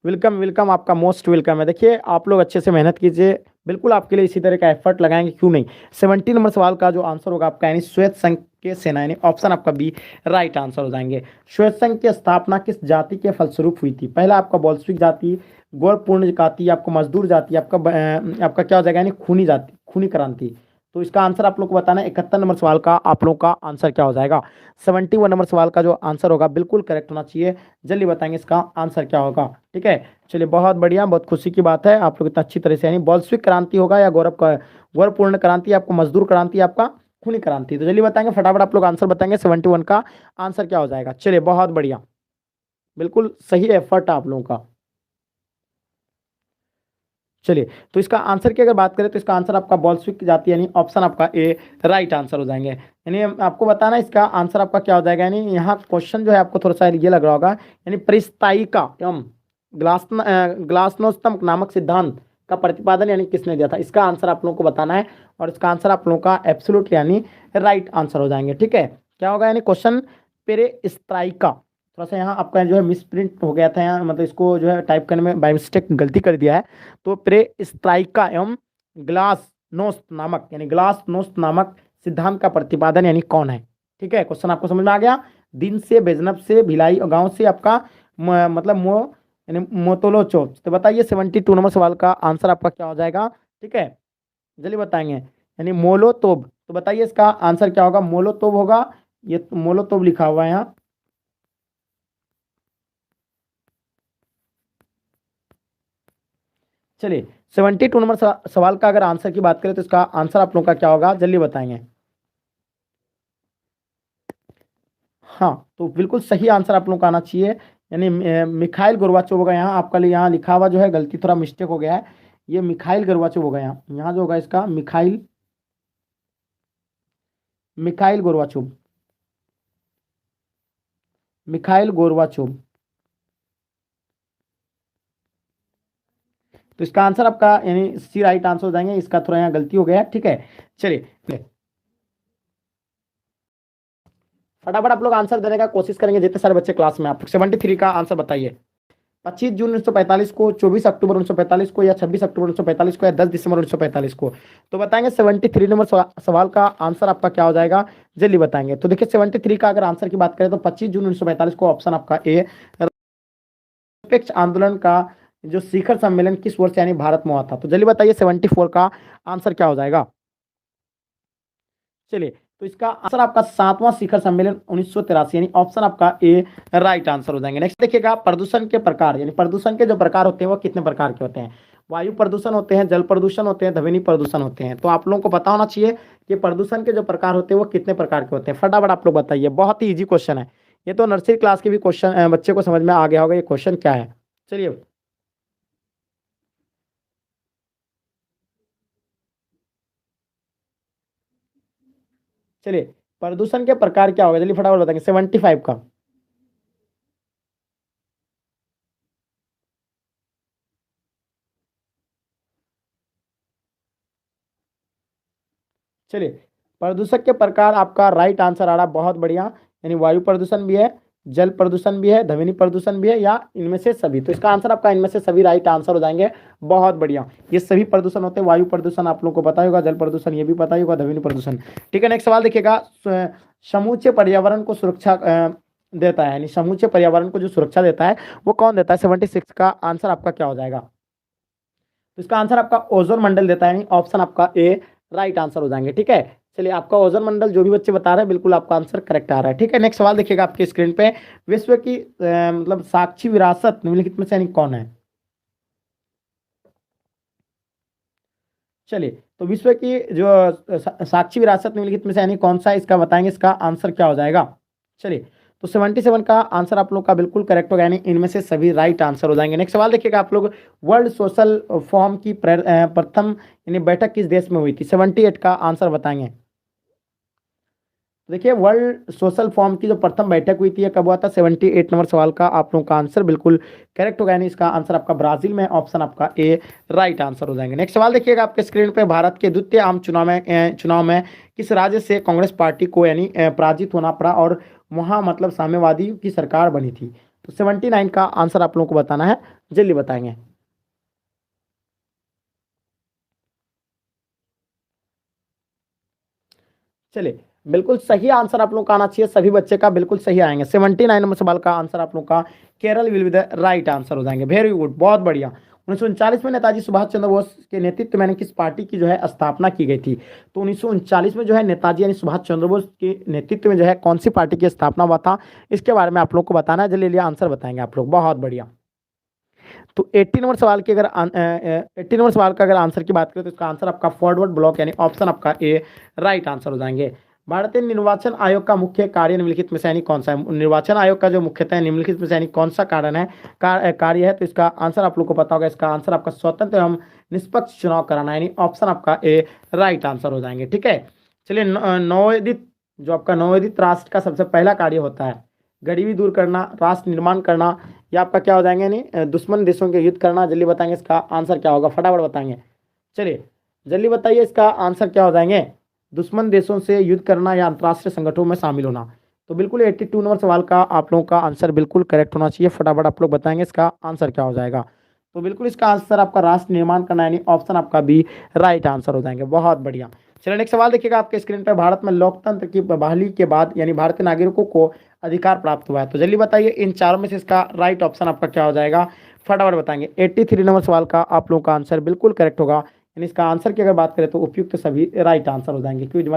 [SPEAKER 1] Welcome welcome, आपका मोस्ट वेलकम है। देखिए आप लोग अच्छे से मेहनत कीजिए, बिल्कुल आपके लिए इसी तरह का एफर्ट लगाएंगे, क्यों नहीं। 70 नंबर सवाल का जो आंसर होगा आपका यानी श्वेत संघ के सेना, यानी ऑप्शन आपका बी राइट आंसर हो जाएंगे। श्वेत संघ की स्थापना किस जाति के फलस्वरूप हुई थी। पहला आपका बोल्शेविक जाति, गौरपूर्ण जाति, आपको मजदूर जाति, आपका क्या हो जाएगा यानी खूनी जाति, खूनी क्रांति। तो इसका आंसर आप लोग को बताना है। 71 नंबर सवाल का आप लोग का आंसर क्या हो जाएगा। 71 नंबर सवाल का जो आंसर होगा बिल्कुल करेक्ट होना चाहिए। जल्दी बताएंगे इसका आंसर क्या होगा। ठीक है, चलिए बहुत बढ़िया, बहुत खुशी की बात है आप लोग इतना अच्छी तरह से, यानी बोल्शेविक क्रांति होगा या गौरवपूर्ण क्रांति, आपको मजदूर क्रांति, आपका खूनी क्रांति। तो जल्दी बताएंगे फटाफट आप लोग आंसर बताएंगे 71 का आंसर क्या हो जाएगा। चलिए बहुत बढ़िया, बिल्कुल सही एफर्ट है आप लोगों का। चलिए तो इसका आंसर की अगर बात करें तो इसका आंसर आपका बोल्शेविक जाति यानी ऑप्शन आपका ए राइट आंसर हो जाएंगे। यानी आपको बताना इसका आंसर आपका क्या हो जाएगा। यानी यहाँ क्वेश्चन जो है आपको थोड़ा सा ये लग रहा होगा, यानी परिस्थायिका एवं ग्लासनोस्तम नामक सिद्धांत का प्रतिपादन यानी किसने दिया था। इसका आंसर आप लोगों को बताना है और इसका आंसर आप लोगों का एब्सोल्यूट यानी राइट आंसर हो जाएंगे। ठीक है, क्या होगा यानी क्वेश्चन पेरेस्त्राइका, थोड़ा सा यहाँ आपका जो है मिस प्रिंट हो गया था, यहाँ मतलब इसको जो है टाइप करने में बाय मिस्टेक गलती कर दिया है। तो पेरेस्त्राइका एवं ग्लासनोस्त नामक यानी ग्लासनोस्त नामक सिद्धांत का प्रतिपादन यानी कौन है। ठीक है, क्वेश्चन आपको समझ में आ गया। दिन से, बेजनब से, भिलाई और गांव से, आपका मतलब यानी मोतोलोचो। तो बताइए 72 नंबर सवाल का आंसर आपका क्या हो जाएगा। ठीक है, जल्दी बताएंगे, यानी मोलोतोब। तो बताइए इसका आंसर क्या होगा। मोलोतोब होगा, ये मोलोतोब लिखा हुआ है यहाँ। चलिए 72 नंबर सवाल का अगर आंसर की बात करें तो इसका आंसर आप लोगों का क्या होगा, जल्दी बताएंगे। हाँ तो बिल्कुल सही आंसर आप लोगों का आना चाहिए, यानी मिखाइल गोर्बाचोव होगा। यहाँ आपका लिए यहाँ लिखा हुआ जो है गलती, थोड़ा मिस्टेक हो गया है, ये मिखाइल गोर्बाचोव होगा। यहाँ यहाँ जो होगा इसका Mikhail, Mikhail Gorbachev, Mikhail Gorbachev. तो इसका आंसर आपका यानी सी राइट आंसर हो जाएंगे, इसका थोड़ा यहाँ गलती हो गया है। ठीक है, चलिए फटाफट आप लोग आंसर देने का कोशिश करेंगे जितने सारे बच्चे क्लास में। आप 73 का आंसर बताइए। 25 जून 1945 को, 24 अक्टूबर 1945 को, या 26 अक्टूबर 1945 को, या 10 दिसंबर 1945 को। तो बताएंगे 73 नंबर सवाल का आंसर आपका क्या हो जाएगा, जल्दी बताएंगे। तो देखिए 73 का अगर आंसर की बात करें तो 25 जून 1945 को ऑप्शन आपका ए। निरपेक्ष आंदोलन का जो शिखर सम्मेलन किस वर्ष यानी भारत में हुआ था। तो जल्दी बताइए 74 का आंसर क्या हो जाएगा। चलिए तो इसका आंसर आपका 7वां शिखर सम्मेलन 1983 यानी ऑप्शन आपका ए राइट आंसर हो जाएंगे। नेक्स्ट देखिएगा प्रदूषण के प्रकार, यानी प्रदूषण के जो प्रकार होते हैं वो कितने प्रकार के होते हैं। वायु प्रदूषण होते हैं, जल प्रदूषण होते हैं, ध्वनि प्रदूषण होते हैं। तो आप लोगों को पता होना चाहिए कि प्रदूषण के जो प्रकार होते हैं वो कितने प्रकार के होते हैं। फटाफट आप लोग बताइए, बहुत ही इजी क्वेश्चन है ये, तो नर्सरी क्लास के भी क्वेश्चन बच्चे को समझ में आ गया होगा ये क्वेश्चन क्या है। चलिए चलिए, प्रदूषण के प्रकार क्या होगा, चलिए फटाफट बताएंगे। 75 का, चलिए प्रदूषक के प्रकार आपका राइट आंसर आ रहा, बहुत बढ़िया। यानी वायु प्रदूषण भी है, जल प्रदूषण भी है, ध्वनि प्रदूषण भी है, या इनमें से सभी। तो इसका आंसर आपका इनमें से सभी राइट आंसर हो जाएंगे। बहुत बढ़िया, ये सभी प्रदूषण होते हैं। वायु प्रदूषण आप लोगों को पता ही होगा, जल प्रदूषण ये भी पता ही होगा, ध्वनि प्रदूषण। ठीक है, नेक्स्ट सवाल देखिएगा। समूचे पर्यावरण को सुरक्षा देता है, यानी समूचे पर्यावरण को जो सुरक्षा देता है वो कौन देता है? 76 का आंसर आपका क्या हो जाएगा? तो इसका आंसर आपका ओजोन मंडल देता है, यानी ऑप्शन आपका ए राइट आंसर हो जाएंगे। ठीक है, चलिए आपका ओजोन मंडल जो भी बच्चे बता रहे हैं बिल्कुल आपका आंसर करेक्ट आ रहा है। ठीक है, नेक्स्ट सवाल देखिएगा आपके स्क्रीन पे। विश्व की मतलब साक्षी विरासत निम्नलिखित में से यानी कौन है? चलिए, तो विश्व की जो साक्षी विरासत निम्नलिखित में से यानी कौन सा है, इसका बताएंगे, इसका आंसर क्या हो जाएगा। चलिए, तो 77 का आंसर आप लोग का बिल्कुल करेक्ट होगा, यानी इनमें से सभी राइट आंसर हो जाएंगे। नेक्स्ट सवाल देखिएगा आप लोग। वर्ल्ड सोशल फॉर्म की प्रथम यानी बैठक किस देश में हुई थी? 78 का आंसर बताएंगे। देखिए, वर्ल्ड सोशल फॉर्म की जो प्रथम बैठक हुई थी ये कब हुआ था? 78 नंबर सवाल का आप लोगों का आंसर बिल्कुल करेक्ट होगा, यानी इसका आंसर आपका ब्राजील में, ऑप्शन आपका ए राइट आंसर हो जाएंगे। नेक्स्ट सवाल देखिएगा आपके स्क्रीन पे। भारत के द्वितीय आम चुनाव में किस राज्य से कांग्रेस पार्टी को यानी पराजित होना पड़ा और वहां मतलब साम्यवादी की सरकार बनी थी? तो 79 का आंसर आप लोगों को बताना है, जल्दी बताएंगे। चलिए, बिल्कुल सही आंसर आप लोगों का आना चाहिए, सभी बच्चे का बिल्कुल सही आएंगे। 79 नंबर सवाल का आंसर आप लोगों का Kerala will be the right answer हो जाएंगे। वेरी गुड, बहुत बढ़िया। 1939 में नेताजी सुभाष चंद्र बोस के नेतृत्व में यानी किस पार्टी की जो है स्थापना की गई थी? तो 1939 में जो है नेताजी यानी सुभाष चंद्र बोस के नेतृत्व में जो है कौन सी पार्टी की स्थापना हुआ था, इसके बारे में आप लोग को बताना है। जल्दी आंसर बताएंगे आप लोग, बहुत बढ़िया। तो 80 नंबर सवाल की अगर 80 नंबर सवाल का अगर आंसर की बात करें तो इसका आंसर आपका फॉरवर्ड ब्लॉक यानी ऑप्शन आपका ए राइट आंसर हो जाएंगे। भारतीय निर्वाचन आयोग का मुख्य कार्य निम्नलिखित में से यानी कौन सा है? निर्वाचन आयोग का जो मुख्यतः निम्नलिखित में से यानी कौन सा कारण है, कार्य है? तो इसका आंसर आप लोग को पता होगा, इसका आंसर आपका स्वतंत्र एवं निष्पक्ष चुनाव कराना, यानी ऑप्शन आपका ए राइट आंसर हो जाएंगे। ठीक है, चलिए नवोदित जो आपका नवोदित राष्ट्र का सबसे पहला कार्य होता है, गरीबी दूर करना, राष्ट्र निर्माण करना, या आपका क्या हो जाएंगे नहीं दुश्मन देशों के युद्ध करना। जल्दी बताएंगे इसका आंसर क्या होगा, फटाफट बताएंगे। चलिए जल्दी बताइए इसका आंसर क्या हो जाएंगे? दुश्मन देशों से युद्ध करना या अंतर्राष्ट्रीय संगठनों में शामिल होना। तो बिल्कुल 82 नंबर सवाल का आप लोगों का आंसर बिल्कुल करेक्ट होना चाहिए। फटाफट आप लोग बताएंगे इसका आंसर क्या हो जाएगा। तो बिल्कुल इसका आंसर आपका राष्ट्र निर्माण करना यानी ऑप्शन आपका बी राइट आंसर हो जाएंगे। बहुत बढ़िया। चलिए नेक्स्ट सवाल देखिएगा आपके स्क्रीन पर। भारत में लोकतंत्र की बहाली के बाद यानी भारतीय नागरिकों को अधिकार प्राप्त हुआ है। तो जल्दी बताइए इन चारों में से इसका राइट ऑप्शन आपका क्या हो जाएगा, फटाफट बताएंगे। 83 नंबर सवाल का आप लोगों का आंसर बिल्कुल करेक्ट होगा, यानी इसका आंसर की अगर बात करें तो उपयुक्त सभी राइट आंसर हो जाएंगे, क्योंकि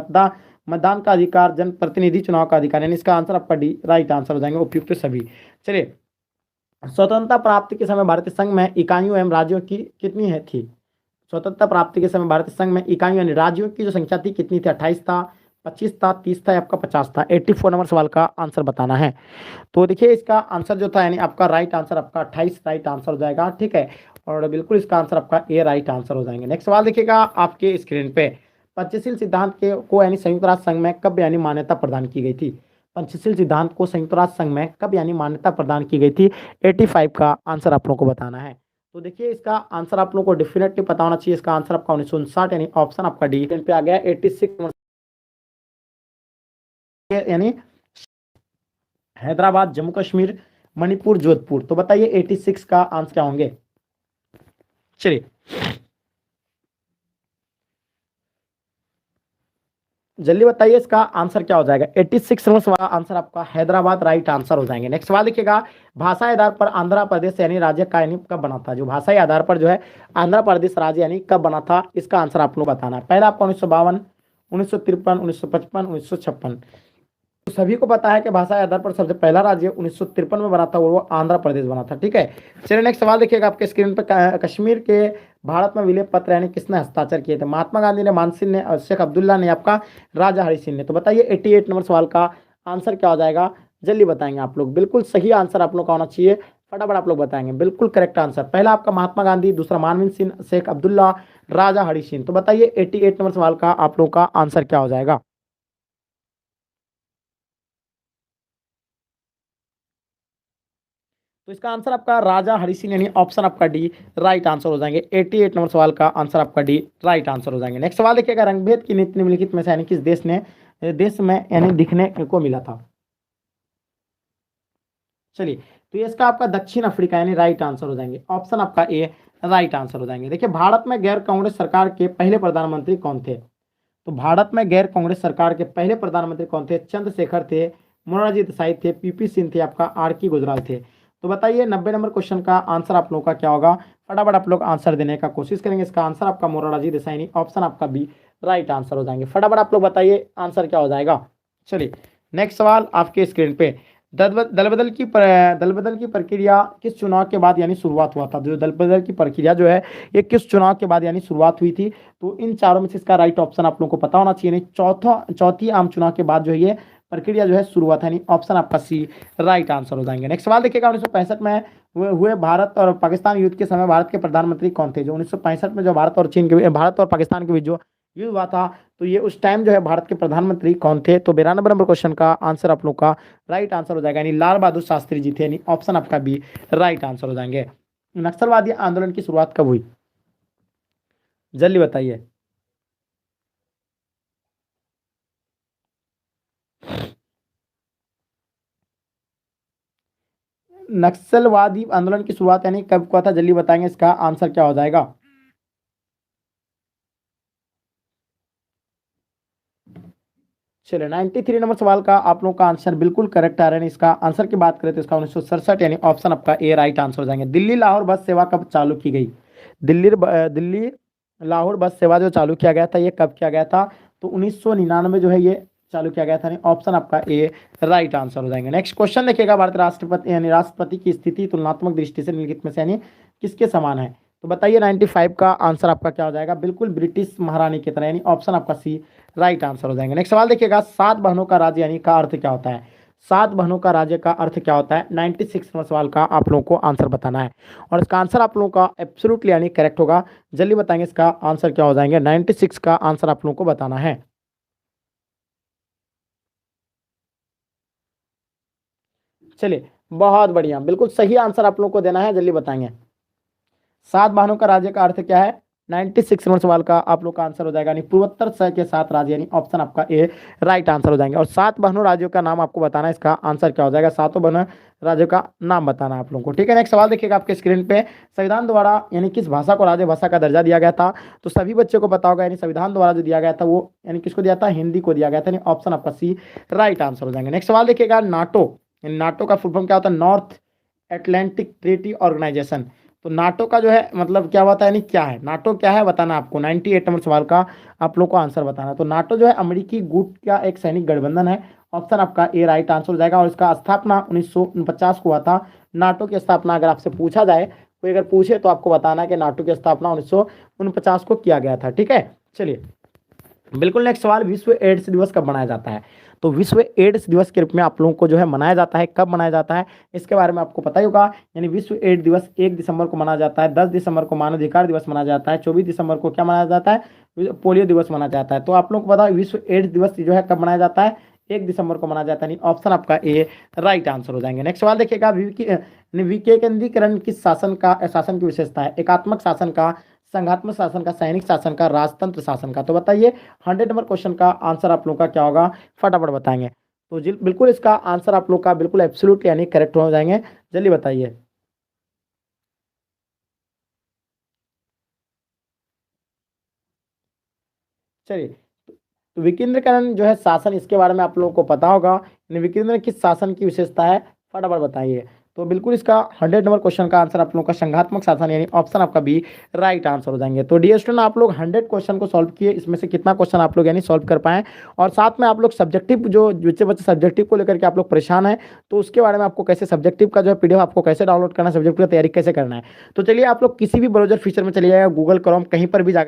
[SPEAKER 1] मतदान का अधिकार, जन प्रतिनिधि चुनाव का अधिकार, यानी इसका आंसर आपका डी राइट आंसर हो जाएंगे, उपयुक्त सभी। चलिए, स्वतंत्रता प्राप्ति के समय भारतीय संघ में इकाइयों एवं राज्यों की कितनी है थी? स्वतंत्रता प्राप्ति के समय भारतीय संघ में इकाइयों यानी राज्यों की जो संख्या थी कितनी थी? 28 था, 25 था, 30 था, आपका 50 था। 84 नंबर सवाल का आंसर बताना है। तो देखिए इसका आंसर जो था यानी आपका राइट आंसर आपका 28 राइट आंसर हो जाएगा। ठीक है, और बिल्कुल इसका आंसर आपका ए राइट आंसर हो जाएंगे। नेक्स्ट सवाल देखिएगा आपके स्क्रीन पे। पंचशील सिद्धांत के को यानी संयुक्त राष्ट्र संघ में कब यानी मान्यता प्रदान की गई थी? पंचशील सिद्धांत को संयुक्त राष्ट्र संघ में कब यानी मान्यता प्रदान की गई थी? 85 का आंसर आप लोगों को बताना है। तो देखिए इसका आंसर आप लोगों को डेफिनेटली पता होना चाहिए। इसका आंसर आपका 1959 यानी ऑप्शन आपका डी पे आ गया। 86 यानी हैदराबाद, जम्मू कश्मीर, मणिपुर, जोधपुर। तो बताइए 86 का आंसर क्या होंगे? चलिए जल्दी बताइए इसका आंसर क्या हो जाएगा। 86 नंबर सवाल आंसर आपका हैदराबाद राइट आंसर हो जाएंगे। नेक्स्ट सवाल देखिएगा। भाषा आधार पर आंध्र प्रदेश यानी राज्य का यानी कब बना था? जो भाषाई आधार पर जो है आंध्र प्रदेश राज्य यानी कब बना था, इसका आंसर आप लोग बताना है। पहला आपका 1952, 1953, 1955, 1956। तो सभी को पता है कि भाषा के आधार पर सबसे पहला राज्य 1953 में बना था और वो आंध्र प्रदेश बना था। ठीक है, चलिए नेक्स्ट सवाल देखिएगा आपके स्क्रीन पर। कश्मीर के भारत में विलय पत्र यानी किसने हस्ताक्षर किए थे? महात्मा गांधी ने, मानसिंह ने, और शेख अब्दुल्ला ने, आपका राजा हरि सिंह ने। तो बताइए 88 नंबर सवाल का आंसर क्या हो जाएगा? जल्दी बताएंगे आप लोग। बिल्कुल सही आंसर आप लोग का होना चाहिए, फटाफट आप लोग बताएंगे। बिल्कुल करेक्ट आंसर, पहला आपका महात्मा गांधी, दूसरा मानसिंह सिंह, शेख अब्दुल्ला, राजा हरि सिंह। तो बताइए 88 नंबर सवाल का आप लोग का आंसर क्या हो जाएगा? तो इसका आंसर आपका राजा हरि सिंह यानी ऑप्शन आपका डी राइट आंसर हो जाएंगे। 88 नंबर सवाल का आंसर आपका डी राइट आंसर हो जाएंगे। नेक्स्ट सवाल देखिएगा, रंगभेद की नीति निम्नलिखित में से यानी किस देश में यानी दिखने को मिला था? चलिए, तो ये इसका आपका दक्षिण अफ्रीका यानी राइट आंसर हो जाएंगे। ऑप्शन आपका ए राइट आंसर हो जाएंगे। देखिए, भारत में गैर कांग्रेस सरकार के पहले प्रधानमंत्री कौन थे? तो भारत में गैर कांग्रेस सरकार के पहले प्रधानमंत्री कौन थे? चंद्रशेखर थे, मोरारजी देसाई थे, पीपी सिंह थे, आपका आर के गुजराल थे। तो बताइए 90 नंबर क्वेश्चन का आंसर आप लोगों का क्या होगा? फटाफट आप लोग आंसर देने का कोशिश करेंगे। इसका आंसर आपका मोरारजी देसाई नहीं, ऑप्शन आपका बी राइट आंसर हो जाएंगे। फटाफट आप लोग बताइए आंसर क्या हो जाएगा। चलिए नेक्स्ट सवाल आपके स्क्रीन पे। दल बदल की प्रक्रिया किस चुनाव के बाद यानी शुरुआत हुआ था? जो दल बदल की प्रक्रिया जो है ये किस चुनाव के बाद यानी शुरुआत हुई थी? तो इन चारों में से इसका राइट ऑप्शन आप लोगों को पता होना चाहिए। नहीं, चौथी आम चुनाव के बाद जो है ये प्रक्रिया जो है शुरुआत है, नहीं ऑप्शन आपका सी राइट आंसर हो जाएंगे। नेक्स्ट सवाल देखिएगा, 1965 में हुए भारत और पाकिस्तान युद्ध के समय भारत के प्रधानमंत्री कौन थे? जो 1965 में जो भारत और पाकिस्तान के बीच जो युद्ध हुआ था, तो ये उस टाइम जो है भारत के प्रधानमंत्री कौन थे? तो 92 नंबर क्वेश्चन का आंसर आप लोग का राइट आंसर हो जाएगा, यानी लाल बहादुर शास्त्री जी थे, यानी ऑप्शन आपका बी राइट आंसर हो जाएंगे। नक्सलवादी आंदोलन की शुरुआत कब हुई? जल्दी बताइए। नक्सलवादी आंदोलन की शुरुआत यानी कब हुआ था? जल्दी बताएंगे, इसका आंसर क्या हो जाएगा? चलिए 93 नंबर सवाल का आप लोगों का आंसर बिल्कुल करेक्ट आ रहा है। इसका आंसर की बात करें तो इसका 1967 यानी ऑप्शन आपका ए राइट आंसर हो जाएंगे। दिल्ली लाहौर बस सेवा कब चालू की गई? दिल्ली लाहौर बस सेवा जो चालू किया गया था ये कब किया गया था? तो 1999 जो है ये चालू किया गया था, ऑप्शन आपका ए राइट आंसर हो जाएंगे। नेक्स्ट क्वेश्चन देखिएगा, भारत राष्ट्रपति यानी राष्ट्रपति की स्थिति तुलनात्मक दृष्टि से निम्नलिखित में से यानी किसके समान है? तो बताइए 95 का आंसर आपका क्या हो जाएगा? बिल्कुल ब्रिटिश महारानी की तरह, यानी ऑप्शन आपका सी राइट आंसर हो जाएंगे। नेक्स्ट सवाल देखिएगा, सात बहनों का राज्य यानी का अर्थ क्या होता है? सात बहनों का राज्य का अर्थ क्या होता है? 96 नंबर सवाल का आप लोगों को आंसर बताना है और इसका आंसर आप लोगों का एब्सोल्युटली यानी करेक्ट होगा। जल्दी बताएंगे इसका आंसर क्या हो जाएंगे। 96 का आंसर आप लोगों को बताना है। चलिए बहुत बढ़िया, बिल्कुल सही आंसर आप लोगों को देना है। जल्दी बताएंगे सात बहनों का राज्य का अर्थ क्या है? 96 नंबर सवाल का आप लोग का आंसर हो जाएगा, यानी पूर्वोत्तर सह के सात राज्य, यानी ऑप्शन आपका ए राइट आंसर हो जाएंगे। और सात बहनों राज्यों का नाम आपको बताना है, इसका आंसर क्या हो जाएगा? सातों बहनों राज्यों का नाम बताना है आप लोगों को। ठीक है, नेक्स्ट सवाल देखिएगा आपके स्क्रीन पे। संविधान द्वारा यानी किस भाषा को राजभाषा का दर्जा दिया गया था? तो सभी बच्चों को पता होगा, यानी संविधान द्वारा जो दिया गया था वो यानी किसको दिया था? हिंदी को दिया गया था, यानी ऑप्शन आपका सी राइट आंसर हो जाएंगे। नेक्स्ट सवाल देखिएगा, नाटो यानी नाटो का फुल फॉर्म क्या होता है? North Atlantic Treaty Organization. तो नाटो का जो है मतलब क्या होता है, यानी क्या है नाटो, क्या है बताना आपको। 98 नंबर सवाल का आप लोग को आंसर बताना है। तो नाटो जो है अमेरिकी गुट का एक सैनिक गठबंधन है, ऑप्शन आपका ए राइट आंसर हो जाएगा। और इसका स्थापना 1949 को हुआ था। नाटो की स्थापना अगर आपसे पूछा जाए, कोई अगर पूछे तो आपको बताना है कि नाटो की स्थापना 1949 को किया गया था। ठीक है, चलिए बिल्कुल नेक्स्ट सवाल, विश्व एड्स दिवस कब मनाया जाता है? तो विश्व एड्स दिवस के रूप में आप लोगों को जो है मनाया जाता है, कब मनाया जाता है इसके बारे में आपको पता ही होगा। यानी विश्व एड्स दिवस 1 दिसंबर को मनाया जाता है, 10 दिसंबर को मानवाधिकार दिवस मनाया जाता है, 24 दिसंबर को क्या मनाया जाता है? पोलियो दिवस मनाया जाता है। तो आप लोगों को पता है विश्व एड्स दिवस जो है कब मनाया जाता है? 1 दिसंबर को मनाया जाता है, ऑप्शन आपका ए राइट आंसर हो जाएंगे। नेक्स्ट सवाल देखिएगा, विकेंद्रीकरण किस शासन की विशेषता है? एकात्मक शासन का, संघात्मक शासन का, सैनिक शासन का, राजतंत्र शासन का? तो बताइए 100 नंबर क्वेश्चन का आंसर आप लोगों का क्या होगा? फटाफट बताएंगे। तो बिल्कुल इसका आंसर आप लोग का बिल्कुल एब्सोल्यूट यानी करेक्ट हो जाएंगे। जल्दी बताइए। चलिए, तो विकेंद्रीकरण जो है शासन, इसके बारे में आप लोगों को पता होगा। विकेंद्र किस शासन की विशेषता है? फटाफट बताइए। तो बिल्कुल इसका 100 नंबर क्वेश्चन का आंसर आप लोगों का संघात्मक शासन यानी ऑप्शन आपका बी राइट आंसर हो जाएंगे। तो डियर स्टूडेंट आप लोग 100 क्वेश्चन को सॉल्व किए, इसमें से कितना क्वेश्चन आप लोग यानी सॉल्व कर पाए, और साथ में आप लोग सब्जेक्टिव जो बच्चे बच्चे सब्जेक्टिव को लेकर के आप लोग परेशान हैं, तो उसके बारे में आपको कैसे सब्जेक्टिव का जो है पीडीएफ आपको कैसे डाउनलोड करना है, सब्जेक्टिव की तैयारी कैसे करना है। तो चलिए आप लोग किसी भी ब्राउजर फीचर में चलिए जाएगा, गूगल क्रोम कहीं पर भी जाकर